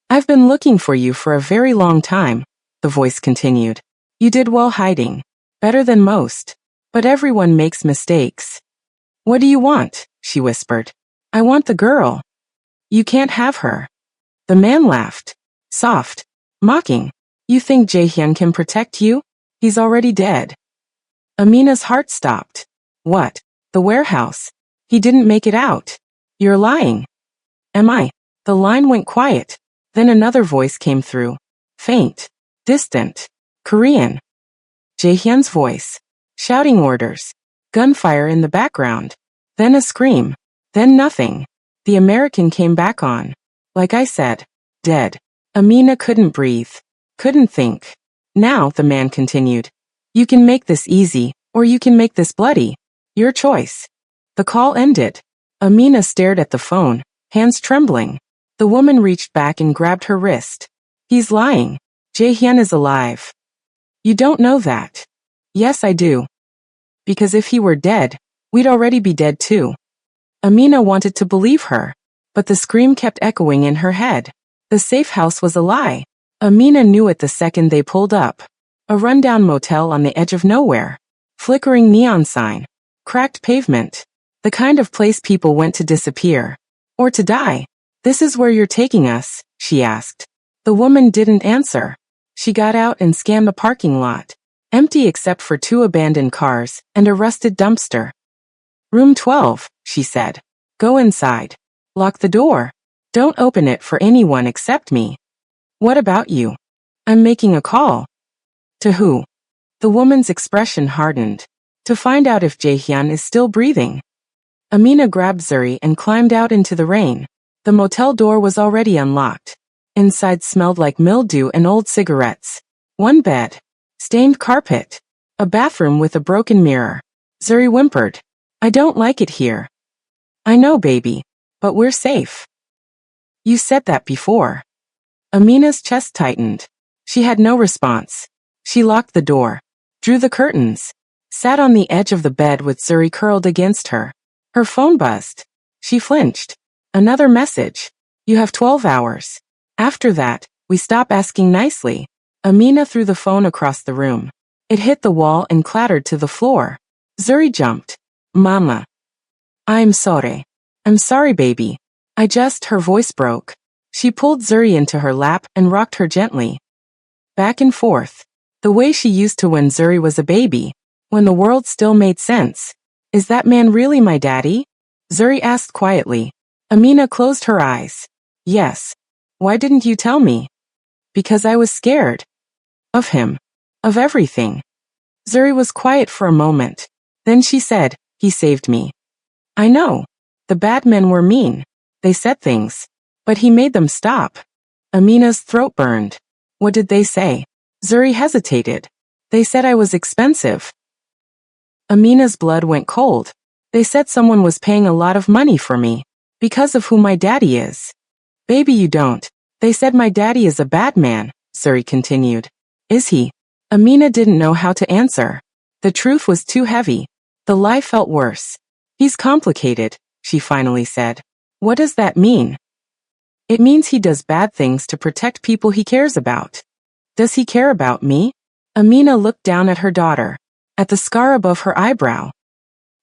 I've been looking for you for a very long time, the voice continued. You did well hiding. Better than most. But everyone makes mistakes. What do you want? She whispered. I want the girl. You can't have her. The man laughed. Soft. Mocking. You think Jaehyun can protect you? He's already dead. Amina's heart stopped. What? The warehouse. He didn't make it out. You're lying. Am I? The line went quiet. Then another voice came through. Faint. Distant. Korean. Jaehyun's voice. Shouting orders. Gunfire in the background. Then a scream. Then nothing. The American came back on. Like I said. Dead. Amina couldn't breathe. Couldn't think. Now, the man continued. You can make this easy, or you can make this bloody. Your choice. The call ended. Amina stared at the phone, hands trembling. The woman reached back and grabbed her wrist. He's lying. Jaehyun is alive. You don't know that. Yes, I do. Because if he were dead, we'd already be dead too. Amina wanted to believe her, but the scream kept echoing in her head. The safe house was a lie. Amina knew it the second they pulled up. A rundown motel on the edge of nowhere. Flickering neon sign. Cracked pavement. The kind of place people went to disappear. Or to die. This is where you're taking us, she asked. The woman didn't answer. She got out and scanned the parking lot. Empty except for 2 abandoned cars and a rusted dumpster. Room 12, she said. Go inside. Lock the door. Don't open it for anyone except me. What about you? I'm making a call. To who? The woman's expression hardened. To find out if Jaehyun is still breathing. Amina grabbed Zuri and climbed out into the rain. The motel door was already unlocked. Inside smelled like mildew and old cigarettes. 1 bed. Stained carpet. A bathroom with a broken mirror. Zuri whimpered. I don't like it here. I know, baby. But we're safe. You said that before. Amina's chest tightened. She had no response. She locked the door. Drew the curtains. Sat on the edge of the bed with Zuri curled against her. Her phone buzzed. She flinched. Another message. You have 12 hours. After that, we stop asking nicely. Amina threw the phone across the room. It hit the wall and clattered to the floor. Zuri jumped. Mama. I'm sorry. I'm sorry, baby. Her voice broke. She pulled Zuri into her lap and rocked her gently. Back and forth. The way she used to when Zuri was a baby. When the world still made sense. Is that man really my daddy? Zuri asked quietly. Amina closed her eyes. Yes. Why didn't you tell me? Because I was scared. Of him. Of everything. Zuri was quiet for a moment. Then she said, he saved me. I know. The bad men were mean. They said things. But he made them stop. Amina's throat burned. What did they say? Zuri hesitated. They said I was expensive. Amina's blood went cold. They said someone was paying a lot of money for me, because of who my daddy is. Baby, you don't. They said my daddy is a bad man, Zuri continued. Is he? Amina didn't know how to answer. The truth was too heavy. The lie felt worse. He's complicated, she finally said. What does that mean? It means he does bad things to protect people he cares about. Does he care about me? Amina looked down at her daughter, at the scar above her eyebrow.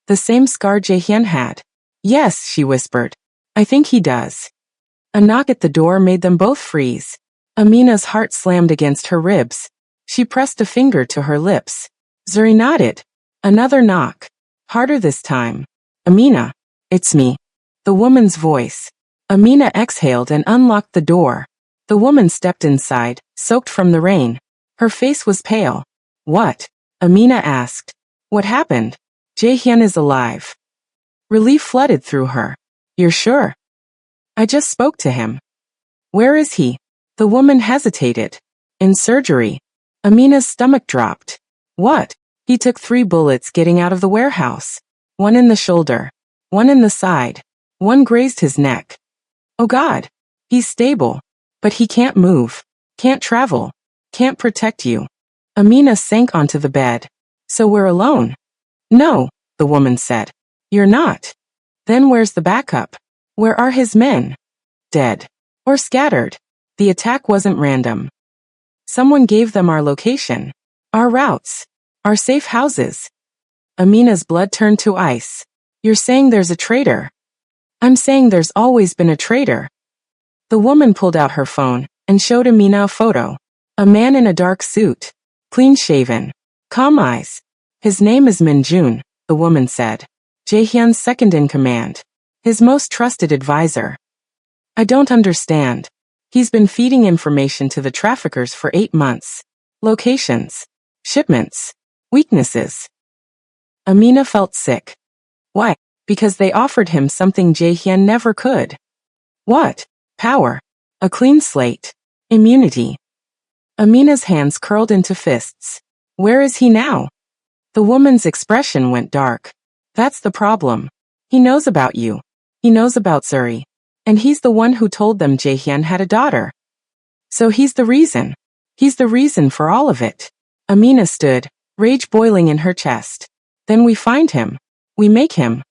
The same scar Jaehyun had. Yes, she whispered. I think he does. A knock at the door made them both freeze. Amina's heart slammed against her ribs. She pressed a finger to her lips. Zuri nodded. Another knock. Harder this time. Amina. It's me. The woman's voice. Amina exhaled and unlocked the door. The woman stepped inside, soaked from the rain. Her face was pale. What? Amina asked. What happened? Jaehyun is alive. Relief flooded through her. You're sure? I just spoke to him. Where is he? The woman hesitated. In surgery. Amina's stomach dropped. What? He took 3 bullets getting out of the warehouse. 1 in the shoulder. 1 in the side. 1 grazed his neck. Oh God. He's stable. But he can't move. Can't travel. Can't protect you. Amina sank onto the bed. So we're alone? No, the woman said. You're not. Then where's the backup? Where are his men? Dead. Or scattered. The attack wasn't random. Someone gave them our location. Our routes. Our safe houses. Amina's blood turned to ice. You're saying there's a traitor. I'm saying there's always been a traitor. The woman pulled out her phone and showed Amina a photo. A man in a dark suit. Clean-shaven. Calm eyes. His name is Minjun, the woman said. Jaehyun's second-in-command. His most trusted advisor. I don't understand. He's been feeding information to the traffickers for 8 months. Locations. Shipments. Weaknesses. Amina felt sick. Why? Because they offered him something Jaehyun never could. What? Power. A clean slate. Immunity. Amina's hands curled into fists. Where is he now? The woman's expression went dark. That's the problem. He knows about you. He knows about Zuri. And he's the one who told them Jaehyun had a daughter. So he's the reason. He's the reason for all of it. Amina stood, rage boiling in her chest. Then we find him. We make him.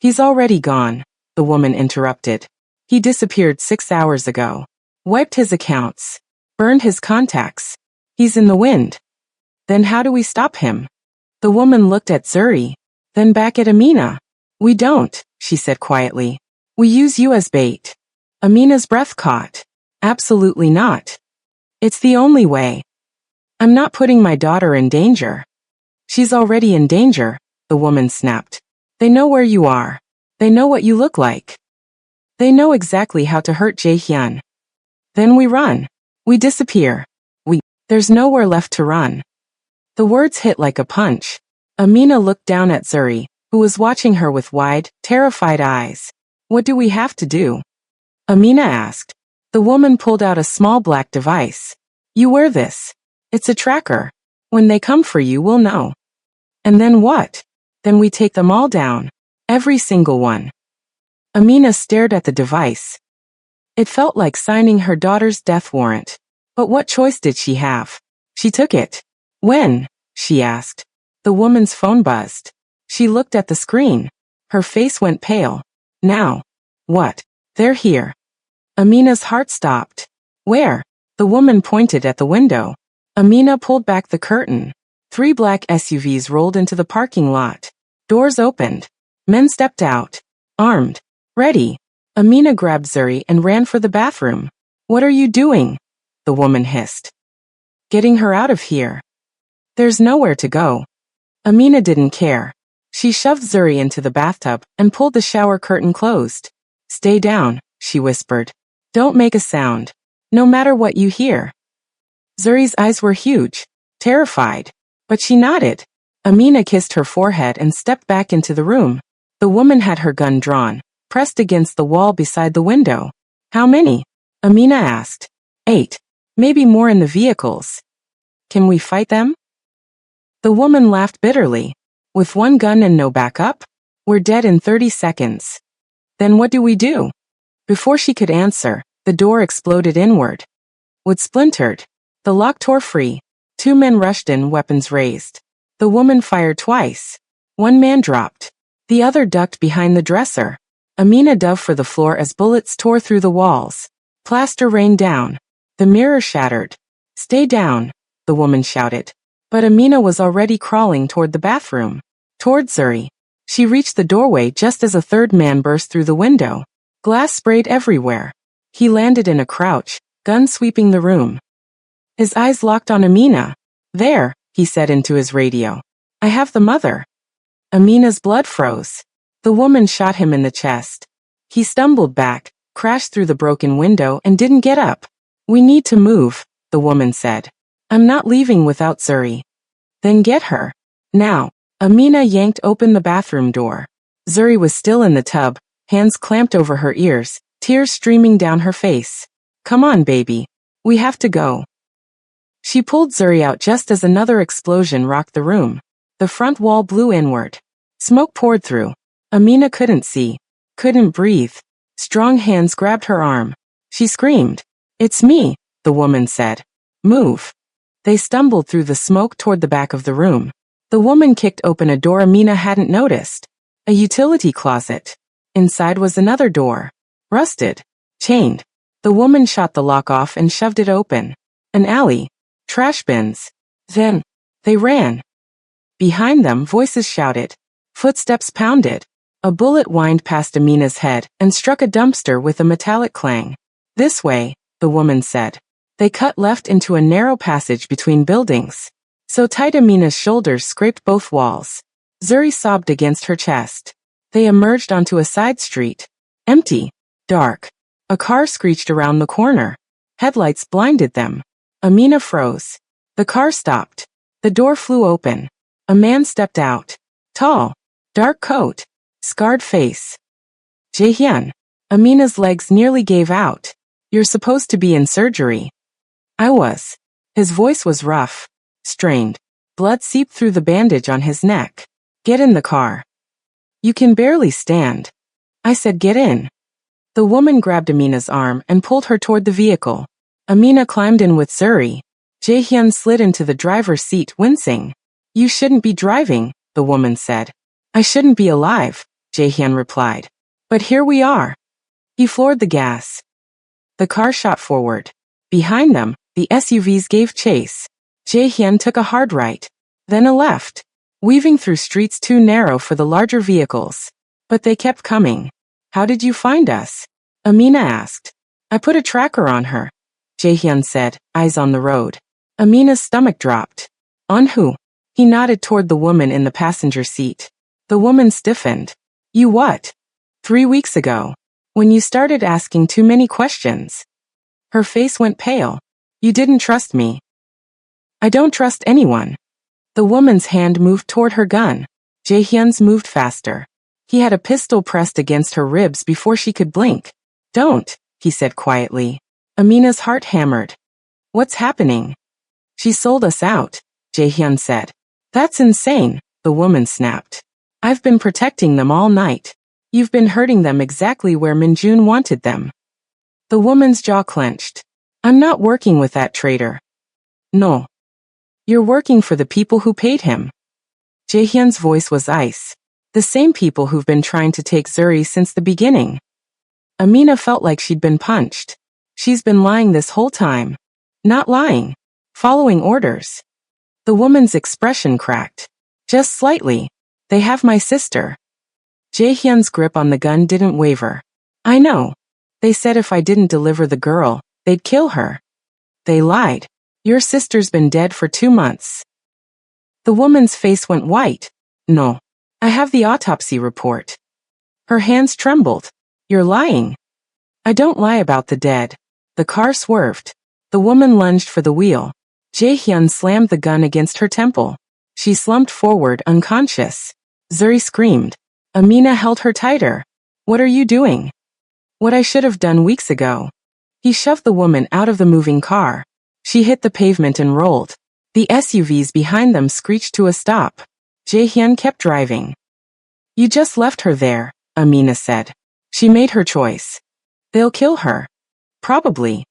He's already gone, the woman interrupted. He disappeared 6 hours ago. Wiped his accounts. Burned his contacts. He's in the wind. Then how do we stop him? The woman looked at Zuri. Then back at Amina. We don't, she said quietly. We use you as bait. Amina's breath caught. Absolutely not. It's the only way. I'm not putting my daughter in danger. She's already in danger, the woman snapped. They know where you are. They know what you look like. They know exactly how to hurt Jaehyun. Then we run. We disappear. There's nowhere left to run. The words hit like a punch. Amina looked down at Zuri, who was watching her with wide, terrified eyes. What do we have to do? Amina asked. The woman pulled out a small black device. You wear this. It's a tracker. When they come for you, we'll know. And then what? Then we take them all down. Every single one. Amina stared at the device. It felt like signing her daughter's death warrant. But what choice did she have? She took it. When? She asked. The woman's phone buzzed. She looked at the screen. Her face went pale. Now. What? They're here. Amina's heart stopped. Where? The woman pointed at the window. Amina pulled back the curtain. 3 black SUVs rolled into the parking lot. Doors opened. Men stepped out. Armed. Ready. Amina grabbed Zuri and ran for the bathroom. What are you doing? The woman hissed. Getting her out of here. There's nowhere to go. Amina didn't care. She shoved Zuri into the bathtub and pulled the shower curtain closed. Stay down, she whispered. Don't make a sound. No matter what you hear. Zuri's eyes were huge, terrified. But she nodded. Amina kissed her forehead and stepped back into the room. The woman had her gun drawn, pressed against the wall beside the window. How many? Amina asked. 8. Maybe more in the vehicles. Can we fight them? The woman laughed bitterly. With one gun and no backup? We're dead in 30 seconds. Then what do we do? Before she could answer, the door exploded inward. Wood splintered. The lock tore free. Two men rushed in, weapons raised. The woman fired twice. One man dropped. The other ducked behind the dresser. Amina dove for the floor as bullets tore through the walls. Plaster rained down. The mirror shattered. Stay down, the woman shouted. But Amina was already crawling toward the bathroom. Toward Zuri. She reached the doorway just as a third man burst through the window. Glass sprayed everywhere. He landed in a crouch, gun sweeping the room. His eyes locked on Amina. There, he said into his radio. I have the mother. Amina's blood froze. The woman shot him in the chest. He stumbled back, crashed through the broken window and didn't get up. We need to move, the woman said. I'm not leaving without Zuri. Then get her. Now. Amina yanked open the bathroom door. Zuri was still in the tub, hands clamped over her ears, tears streaming down her face. Come on, baby. We have to go. She pulled Zuri out just as another explosion rocked the room. The front wall blew inward. Smoke poured through. Amina couldn't see, couldn't breathe. Strong hands grabbed her arm. She screamed. It's me, the woman said. Move. They stumbled through the smoke toward the back of the room. The woman kicked open a door Amina hadn't noticed. A utility closet. Inside was another door. Rusted. Chained. The woman shot the lock off and shoved it open. An alley. Trash bins. Then, they ran. Behind them, voices shouted. Footsteps pounded. A bullet whined past Amina's head and struck a dumpster with a metallic clang. This way, the woman said. They cut left into a narrow passage between buildings. So tight Amina's shoulders scraped both walls. Zuri sobbed against her chest. They emerged onto a side street. Empty. Dark. A car screeched around the corner. Headlights blinded them. Amina froze. The car stopped. The door flew open. A man stepped out. Tall. Dark coat. Scarred face. Jaehyun. Amina's legs nearly gave out. You're supposed to be in surgery. I was. His voice was rough. Strained. Blood seeped through the bandage on his neck. Get in the car. You can barely stand. I said get in. The woman grabbed Amina's arm and pulled her toward the vehicle. Amina climbed in with Zuri. Jaehyun slid into the driver's seat, wincing. You shouldn't be driving, the woman said. I shouldn't be alive, Jaehyun replied. But here we are. He floored the gas. The car shot forward. Behind them, the SUVs gave chase. Jaehyun took a hard right, then a left, weaving through streets too narrow for the larger vehicles. But they kept coming. How did you find us? Amina asked. I put a tracker on her, Jaehyun said, eyes on the road. Amina's stomach dropped. On who? He nodded toward the woman in the passenger seat. The woman stiffened. You what? 3 weeks ago. When you started asking too many questions. Her face went pale. You didn't trust me. I don't trust anyone. The woman's hand moved toward her gun. Jaehyun's moved faster. He had a pistol pressed against her ribs before she could blink. Don't, he said quietly. Amina's heart hammered. What's happening? She sold us out, Jaehyun said. That's insane, the woman snapped. I've been protecting them all night. You've been hurting them exactly where Minjun wanted them. The woman's jaw clenched. I'm not working with that traitor. No. You're working for the people who paid him. Jaehyun's voice was ice. The same people who've been trying to take Zuri since the beginning. Amina felt like she'd been punched. She's been lying this whole time. Not lying. Following orders. The woman's expression cracked. Just slightly. They have my sister. Jaehyun's grip on the gun didn't waver. I know. They said if I didn't deliver the girl, they'd kill her. They lied. Your sister's been dead for 2 months. The woman's face went white. No. I have the autopsy report. Her hands trembled. You're lying. I don't lie about the dead. The car swerved. The woman lunged for the wheel. Jaehyun slammed the gun against her temple. She slumped forward, unconscious. Zuri screamed. Amina held her tighter. What are you doing? What I should have done weeks ago. He shoved the woman out of the moving car. She hit the pavement and rolled. The SUVs behind them screeched to a stop. Jaehyun kept driving. You just left her there, Amina said. She made her choice. They'll kill her. Probably.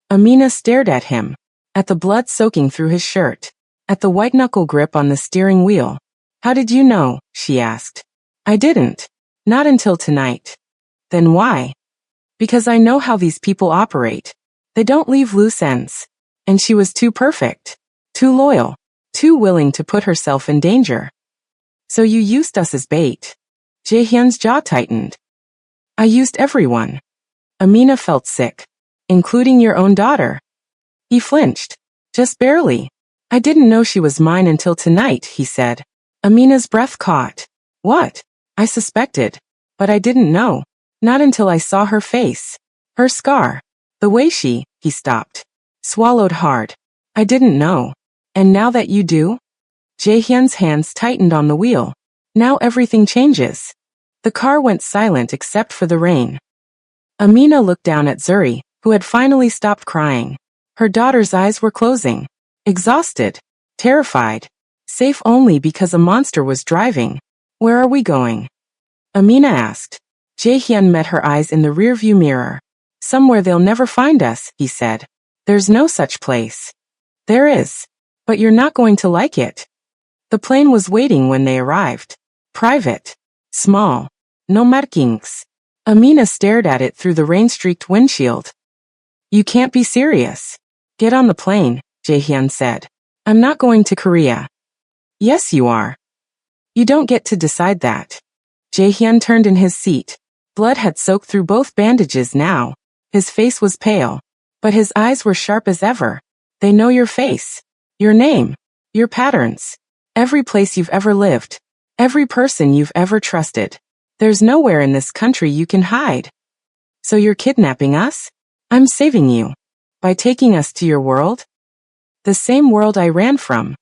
Amina stared at him, at the blood soaking through his shirt, at the white-knuckle grip on the steering wheel. How did you know? She asked. I didn't. Not until tonight. Then why? Because I know how these people operate. They don't leave loose ends. And she was too perfect. Too loyal. Too willing to put herself in danger. So you used us as bait. Jaehyun's jaw tightened. I used everyone. Amina felt sick. Including your own daughter. He flinched. Just barely. I didn't know she was mine until tonight, he said. Amina's breath caught. What? I suspected. But I didn't know. Not until I saw her face. Her scar. The way he stopped. Swallowed hard. I didn't know. And now that you do? Jaehyun's hands tightened on the wheel. Now everything changes. The car went silent except for the rain. Amina looked down at Zuri, who had finally stopped crying. Her daughter's eyes were closing. Exhausted. Terrified. Safe only because a monster was driving. Where are we going? Amina asked. Jaehyun met her eyes in the rearview mirror. Somewhere they'll never find us, he said. There's no such place. There is. But you're not going to like it. The plane was waiting when they arrived. Private. Small. No markings. Amina stared at it through the rain-streaked windshield. You can't be serious. Get on the plane, Jaehyun said. I'm not going to Korea. Yes, you are. You don't get to decide that. Jaehyun turned in his seat. Blood had soaked through both bandages now. His face was pale, but his eyes were sharp as ever. They know your face, your name, your patterns, every place you've ever lived, every person you've ever trusted. There's nowhere in this country you can hide. So you're kidnapping us? I'm saving you. By taking us to your world? The same world I ran from.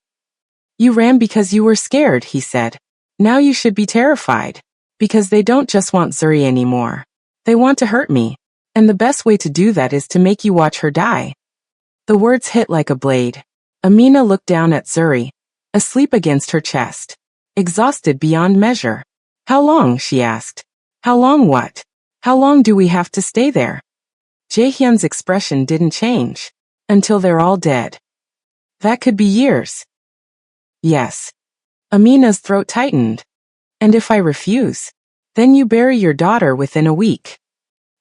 You ran because you were scared, he said. Now you should be terrified. Because they don't just want Zuri anymore. They want to hurt me. And the best way to do that is to make you watch her die. The words hit like a blade. Amina looked down at Zuri, asleep against her chest. Exhausted beyond measure. How long? She asked. How long what? How long do we have to stay there? Jaehyun's expression didn't change. Until they're all dead. That could be years. Yes. Amina's throat tightened. And if I refuse? Then you bury your daughter within a week.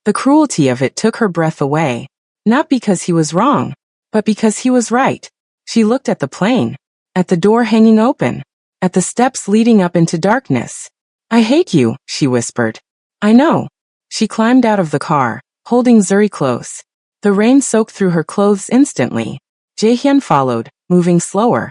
The cruelty of it took her breath away. Not because he was wrong, but because he was right. She looked at the plane. At the door hanging open. At the steps leading up into darkness. I hate you, she whispered. I know. She climbed out of the car, holding Zuri close. The rain soaked through her clothes instantly. Jaehyun followed, moving slower.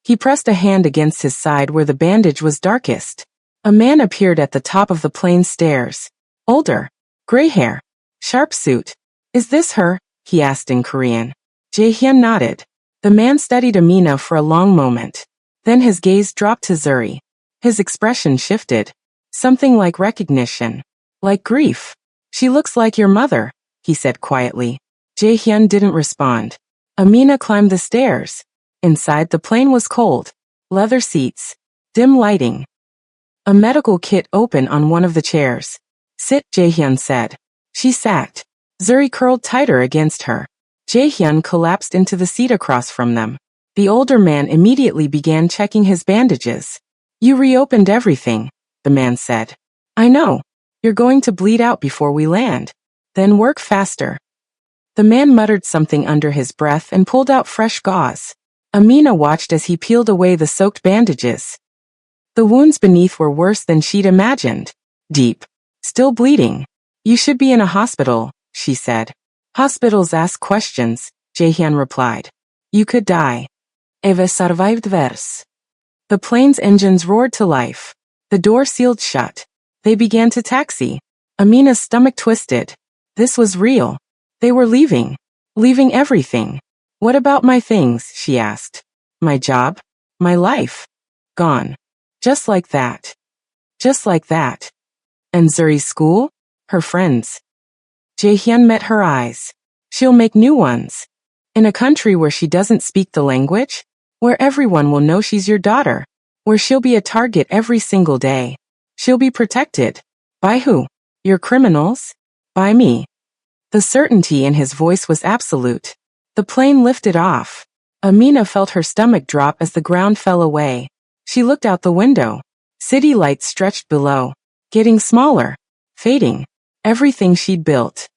He pressed a hand against his side where the bandage was darkest. A man appeared at the top of the plane's stairs. Older. Gray hair. Sharp suit. Is this her? He asked in Korean. Jaehyun nodded. The man studied Amina for a long moment. Then his gaze dropped to Zuri. His expression shifted. Something like recognition. Like grief. She looks like your mother, he said quietly. Jaehyun didn't respond. Amina climbed the stairs. Inside, the plane was cold. Leather seats. Dim lighting. A medical kit open on one of the chairs. Sit, Jaehyun said. She sat. Zuri curled tighter against her. Jaehyun collapsed into the seat across from them. The older man immediately began checking his bandages. You reopened everything, the man said. I know. You're going to bleed out before we land. Then work faster. The man muttered something under his breath and pulled out fresh gauze. Amina watched as he peeled away the soaked bandages. The wounds beneath were worse than she'd imagined. Deep. Still bleeding. You should be in a hospital, she said. Hospitals ask questions, Jaehyun replied. You could die. Eva survived vers. The plane's engines roared to life. The door sealed shut. They began to taxi. Amina's stomach twisted. This was real. They were leaving. Leaving everything. What about my things? She asked. My job? My life? Gone. Just like that. Just like that. And Zuri's school? Her friends. Jaehyun met her eyes. She'll make new ones. In a country where she doesn't speak the language? Where everyone will know she's your daughter. where she'll be a target every single day. She'll be protected. By who? Your criminals? By me. The certainty in his voice was absolute. The plane lifted off. Amina felt her stomach drop as the ground fell away. She looked out the window. City lights stretched below, getting smaller, fading. Everything she'd built,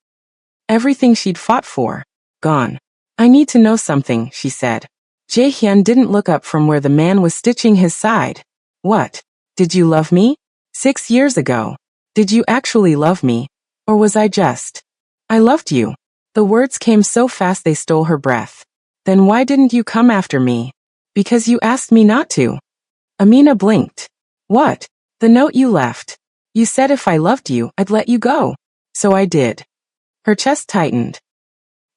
everything she'd fought for, gone. I need to know something, she said. Jae-hyun didn't look up from where the man was stitching his side. What? Did you love me? 6 years ago. Did you actually love me? Or was I just? I loved you. The words came so fast they stole her breath. Then why didn't you come after me? Because you asked me not to. Amina blinked. What? The note you left. You said if I loved you, I'd let you go. So I did. Her chest tightened.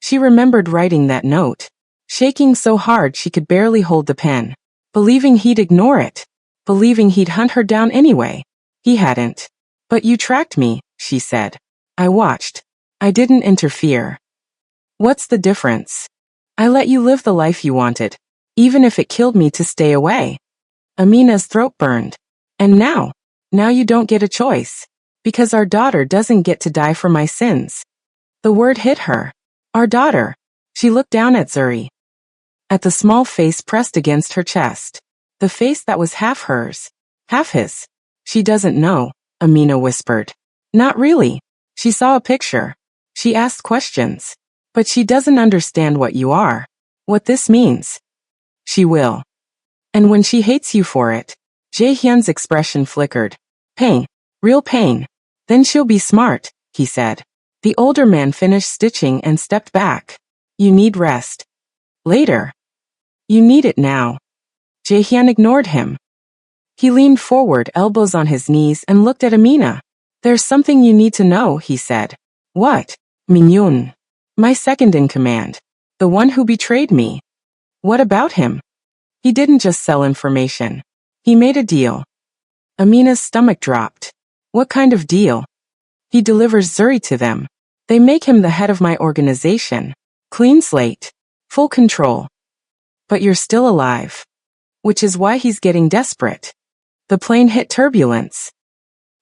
She remembered writing that note, shaking so hard she could barely hold the pen, believing he'd ignore it, believing he'd hunt her down anyway. He hadn't. But you tracked me, she said. I watched. I didn't interfere. What's the difference? I let you live the life you wanted, even if it killed me to stay away. Amina's throat burned. And now you don't get a choice, because our daughter doesn't get to die for my sins. The word hit her. Our daughter. She looked down at Zuri. At the small face pressed against her chest. The face that was half hers, half his. She doesn't know, Amina whispered. Not really. She saw a picture. She asked questions. But she doesn't understand what you are. What this means. She will. And when she hates you for it. Jae-hyun's expression flickered. Pain. Real pain. Then she'll be smart, he said. The older man finished stitching and stepped back. You need rest. Later. You need it now. Jae-hyun ignored him. He leaned forward, elbows on his knees, and looked at Amina. There's something you need to know, he said. What? Min-yoon. My second in command. The one who betrayed me. What about him? He didn't just sell information. He made a deal. Amina's stomach dropped. What kind of deal? He delivers Zuri to them. They make him the head of my organization. Clean slate. Full control. But you're still alive. Which is why he's getting desperate. The plane hit turbulence.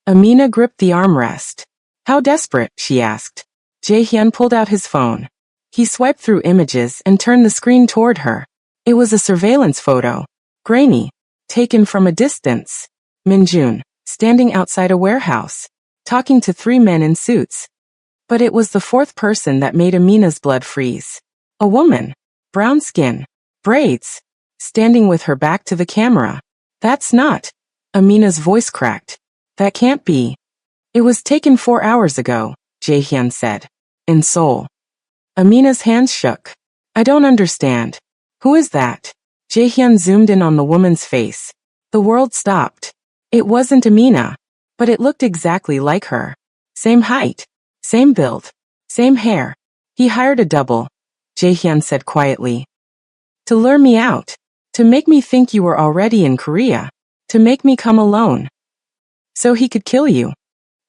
Amina gripped the armrest. How desperate? She asked. Jae-hyun pulled out his phone. He swiped through images and turned the screen toward her. It was a surveillance photo. Grainy. Taken from a distance. Min-jun, standing outside a warehouse, talking to 3 men in suits. But it was the 4th person that made Amina's blood freeze. A woman. Brown skin. Braids. Standing with her back to the camera. That's not. Amina's voice cracked. That can't be. It was taken 4 hours ago, Jae-hyun said. In Seoul. Amina's hands shook. I don't understand. Who is that? Jae-hyun zoomed in on the woman's face. The world stopped. It wasn't Amina, but it looked exactly like her. Same height, same build, same hair. He hired a double, Jae-hyun said quietly. To lure me out, to make me think you were already in Korea, to make me come alone. So he could kill you.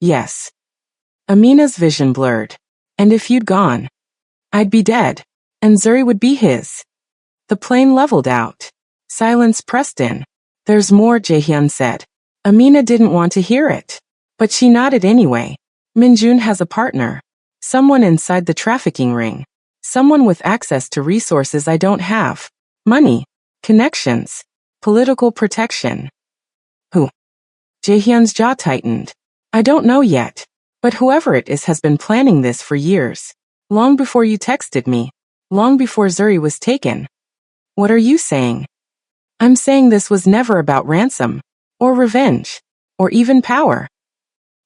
Yes. Amina's vision blurred. And if you'd gone, I'd be dead, and Zuri would be his. The plane leveled out. Silence pressed in. There's more, Jae-hyun said. Amina didn't want to hear it. But she nodded anyway. Min-jun has a partner. Someone inside the trafficking ring. Someone with access to resources I don't have. Money. Connections. Political protection. Who? Jae-hyun's jaw tightened. I don't know yet. But whoever it is has been planning this for years. Long before you texted me. Long before Zuri was taken. What are you saying? I'm saying this was never about ransom, or revenge, or even power.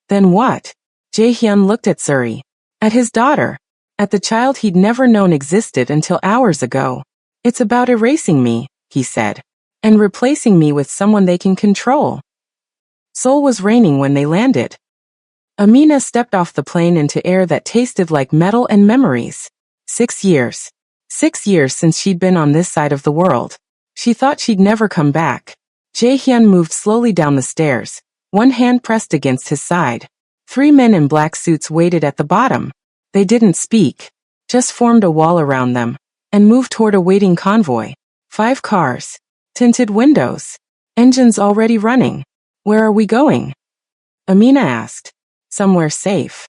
Then what? Jae-hyun looked at Zuri, at his daughter, at the child he'd never known existed until hours ago. It's about erasing me, he said, and replacing me with someone they can control. Seoul was raining when they landed. Amina stepped off the plane into air that tasted like metal and memories. 6 years. 6 years since she'd been on this side of the world. She thought she'd never come back. Jae-hyun moved slowly down the stairs, one hand pressed against his side. 3 men in black suits waited at the bottom. They didn't speak, just formed a wall around them, and moved toward a waiting convoy. 5 cars. Tinted windows. Engine's already running. Where are we going? Amina asked. Somewhere safe.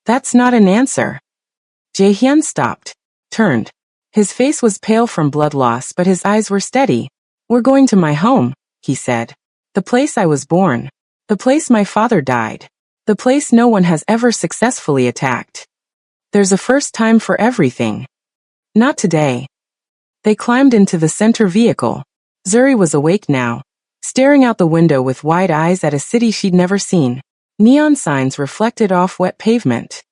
That's not an answer. Jaehyun stopped, turned. His face was pale from blood loss, but his eyes were steady. We're going to my home, he said. The place I was born. The place my father died. The place no one has ever successfully attacked. There's a first time for everything. Not today. They climbed into the center vehicle. Zuri was awake now, staring out the window with wide eyes at a city she'd never seen. Neon signs reflected off wet pavement.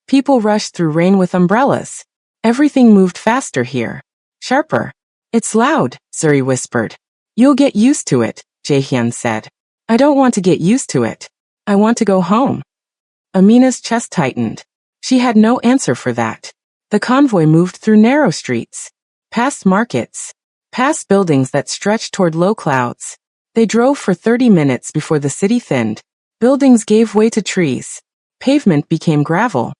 People rushed through rain with umbrellas. Everything moved faster here. Sharper. It's loud, Zuri whispered. You'll get used to it, Jaehyun said. I don't want to get used to it. I want to go home. Amina's chest tightened. She had no answer for that. The convoy moved through narrow streets, past markets, past buildings that stretched toward low clouds. They drove for 30 minutes before the city thinned. Buildings gave way to trees. Pavement became gravel.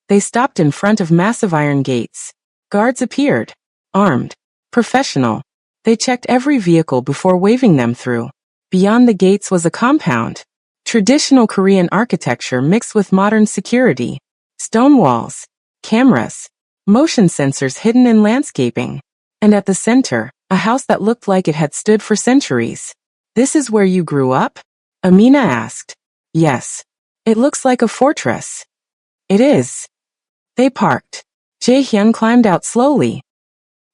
They stopped in front of massive iron gates. Guards appeared, armed, professional. They checked every vehicle before waving them through. Beyond the gates was a compound. Traditional Korean architecture mixed with modern security. Stone walls, cameras, motion sensors hidden in landscaping. And at the center, a house that looked like it had stood for centuries. This is where you grew up? Amina asked. Yes. It looks like a fortress. It is. They parked. Jaehyun climbed out slowly.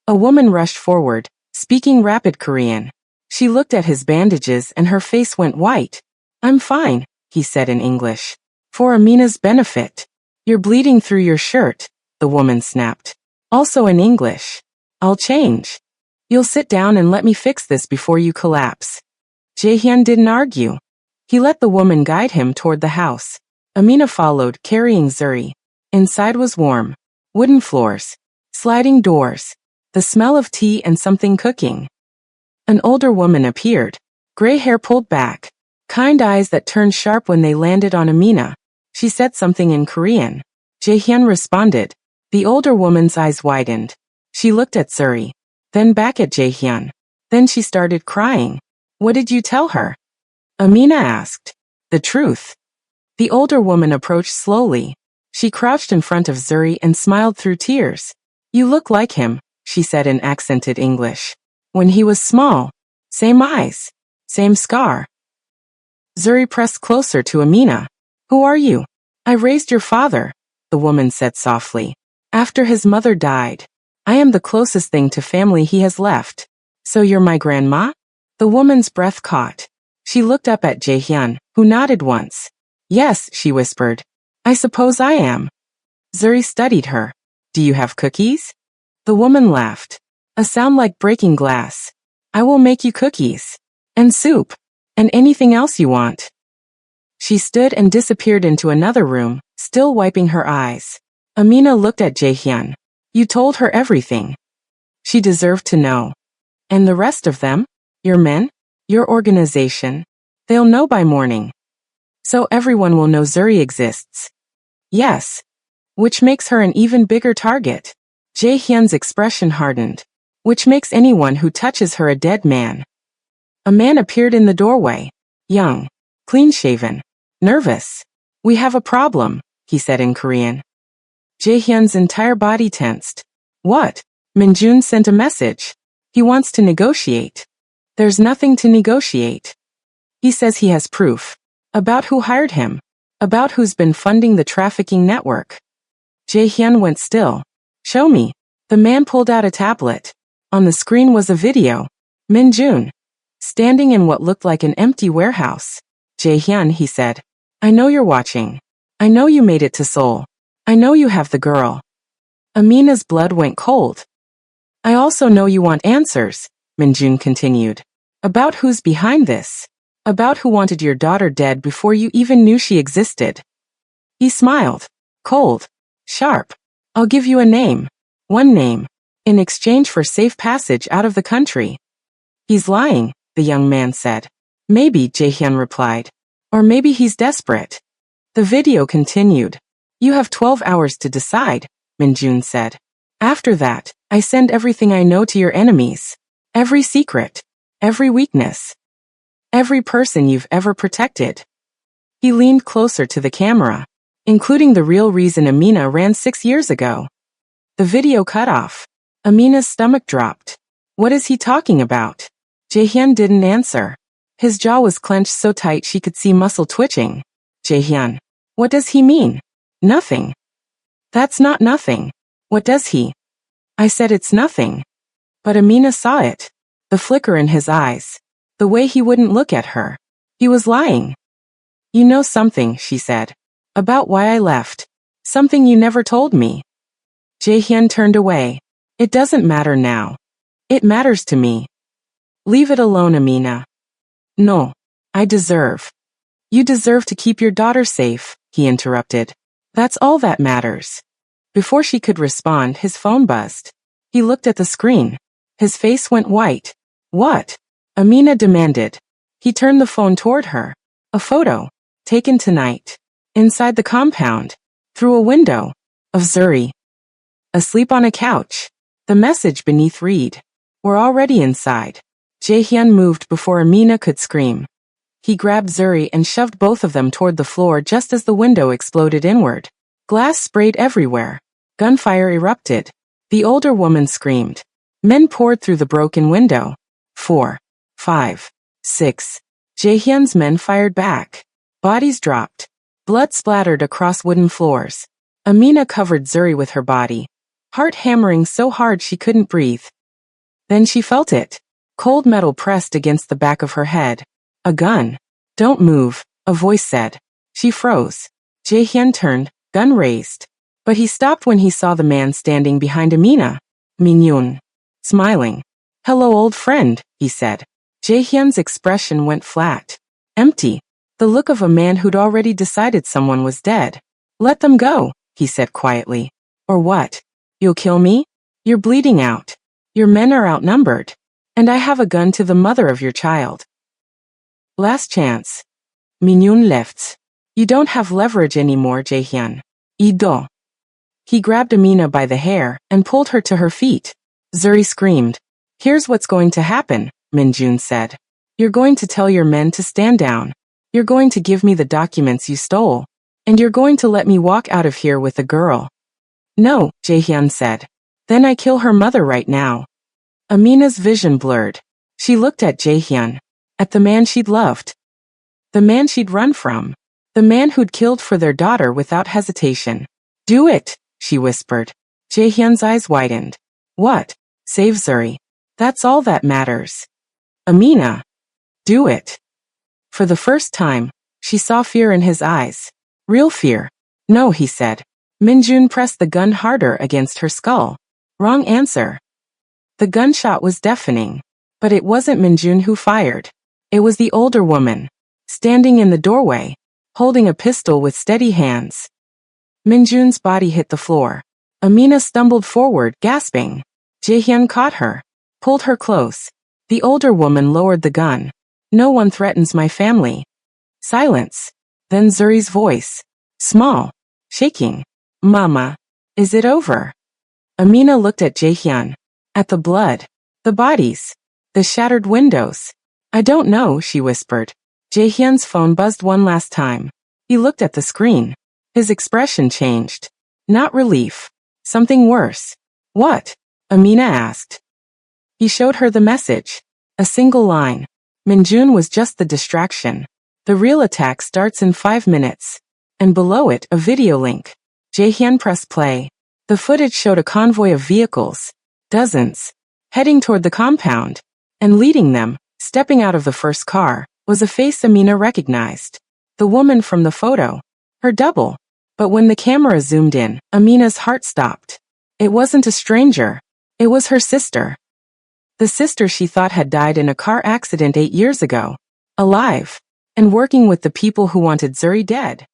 A woman rushed forward, speaking rapid Korean. She looked at his bandages and her face went white. I'm fine, he said in English. For Amina's benefit. You're bleeding through your shirt, the woman snapped. Also in English. I'll change. You'll sit down and let me fix this before you collapse. Jaehyun didn't argue. He let the woman guide him toward the house. Amina followed, carrying Zuri. Inside was warm. Wooden floors. Sliding doors. The smell of tea and something cooking. An older woman appeared. Gray hair pulled back. Kind eyes that turned sharp when they landed on Amina. She said something in Korean. Jaehyun responded. The older woman's eyes widened. She looked at Zuri. Then back at Jaehyun. Then she started crying. What did you tell her? Amina asked. The truth. The older woman approached slowly. She crouched in front of Zuri and smiled through tears. You look like him, she said in accented English. When he was small. Same eyes. Same scar. Zuri pressed closer to Amina. Who are you? I raised your father, the woman said softly. After his mother died. I am the closest thing to family he has left. So you're my grandma? The woman's breath caught. She looked up at Jaehyun, who nodded once. Yes, she whispered. I suppose I am. Zuri studied her. Do you have cookies? The woman laughed. A sound like breaking glass. I will make you cookies. And soup. And anything else you want. She stood and disappeared into another room, still wiping her eyes. Amina looked at Jaehyun. You told her everything. She deserved to know. And the rest of them? Your men? Your organization? They'll know by morning. So everyone will know Zuri exists. Yes. Which makes her an even bigger target. Jaehyun's expression hardened. Which makes anyone who touches her a dead man. A man appeared in the doorway. Young. Clean-shaven. Nervous. We have a problem, he said in Korean. Jaehyun's entire body tensed. What? Minjun sent a message. He wants to negotiate. There's nothing to negotiate. He says he has proof. About who hired him. About who's been funding the trafficking network. Jaehyun went still. Show me. The man pulled out a tablet. On the screen was a video. Minjun. Standing in what looked like an empty warehouse. Jaehyun, he said. I know you're watching. I know you made it to Seoul. I know you have the girl. Amina's blood went cold. I also know you want answers, Minjun continued. About who's behind this. About who wanted your daughter dead before you even knew she existed. He smiled. Cold. Sharp. I'll give you a name. One name. In exchange for safe passage out of the country. He's lying, the young man said. Maybe, Jaehyun replied. Or maybe he's desperate. The video continued. You have 12 hours to decide, Minjun said. After that, I send everything I know to your enemies. Every secret. every weakness, every person you've ever protected. He leaned closer to the camera, including the real reason Amina ran 6 years ago. The video cut off. Amina's stomach dropped. What is he talking about? Jaehyun didn't answer. His jaw was clenched so tight she could see muscle twitching. Jaehyun. What does he mean? Nothing. That's not nothing. What does he? I said it's nothing. But Amina saw it. The flicker in his eyes. The way he wouldn't look at her. He was lying. You know something, she said. About why I left. Something you never told me. Jaehyun turned away. It doesn't matter now. It matters to me. Leave it alone, Amina. No. I deserve. You deserve to keep your daughter safe, he interrupted. That's all that matters. Before she could respond, his phone buzzed. He looked at the screen. His face went white. What? Amina demanded. He turned the phone toward her. A photo. Taken tonight. Inside the compound. Through a window. Of Zuri. Asleep on a couch. The message beneath read. We're already inside. Jaehyun moved before Amina could scream. He grabbed Zuri and shoved both of them toward the floor just as the window exploded inward. Glass sprayed everywhere. Gunfire erupted. The older woman screamed. Men poured through the broken window. 4, 5, 6. Jaehyun's men fired back. Bodies dropped. Blood splattered across wooden floors. Amina covered Zuri with her body. Heart hammering so hard she couldn't breathe. Then she felt it. Cold metal pressed against the back of her head. A gun. Don't move, a voice said. She froze. Jaehyun turned, gun raised. But he stopped when he saw the man standing behind Amina. Min-yoon. Smiling. Hello, old friend, he said. Jaehyun's expression went flat. Empty. The look of a man who'd already decided someone was dead. Let them go, he said quietly. Or what? You'll kill me? You're bleeding out. Your men are outnumbered. And I have a gun to the mother of your child. Last chance. Min-yoon left. You don't have leverage anymore, Jaehyun. Ido. He grabbed Amina by the hair and pulled her to her feet. Zuri screamed. Here's what's going to happen, Min-jun said. You're going to tell your men to stand down. You're going to give me the documents you stole. And you're going to let me walk out of here with the girl. No, Jaehyun said. Then I kill her mother right now. Amina's vision blurred. She looked at Jaehyun. At the man she'd loved. The man she'd run from. The man who'd killed for their daughter without hesitation. Do it, she whispered. Jaehyun's eyes widened. What? Save Zuri. That's all that matters. Amina. Do it. For the first time, she saw fear in his eyes. Real fear. No, he said. Min-jun pressed the gun harder against her skull. Wrong answer. The gunshot was deafening. But it wasn't Min-jun who fired. It was the older woman. Standing in the doorway. Holding a pistol with steady hands. Min-jun's body hit the floor. Amina stumbled forward, gasping. Jaehyun caught her. Pulled her close. The older woman lowered the gun. No one threatens my family. Silence. Then Zuri's voice. Small. Shaking. Mama. Is it over? Amina looked at Jaehyun. At the blood. The bodies. The shattered windows. I don't know, she whispered. Jaehyun's phone buzzed one last time. He looked at the screen. His expression changed. Not relief. Something worse. What? Amina asked. He showed her the message. A single line. Min-jun was just the distraction. The real attack starts in 5 minutes. And below it, a video link. Jaehyun pressed play. The footage showed a convoy of vehicles. Dozens. Heading toward the compound. And leading them, stepping out of the first car, was a face Amina recognized. The woman from the photo. Her double. But when the camera zoomed in, Amina's heart stopped. It wasn't a stranger. It was her sister. The sister she thought had died in a car accident 8 years ago. Alive. And working with the people who wanted Zuri dead.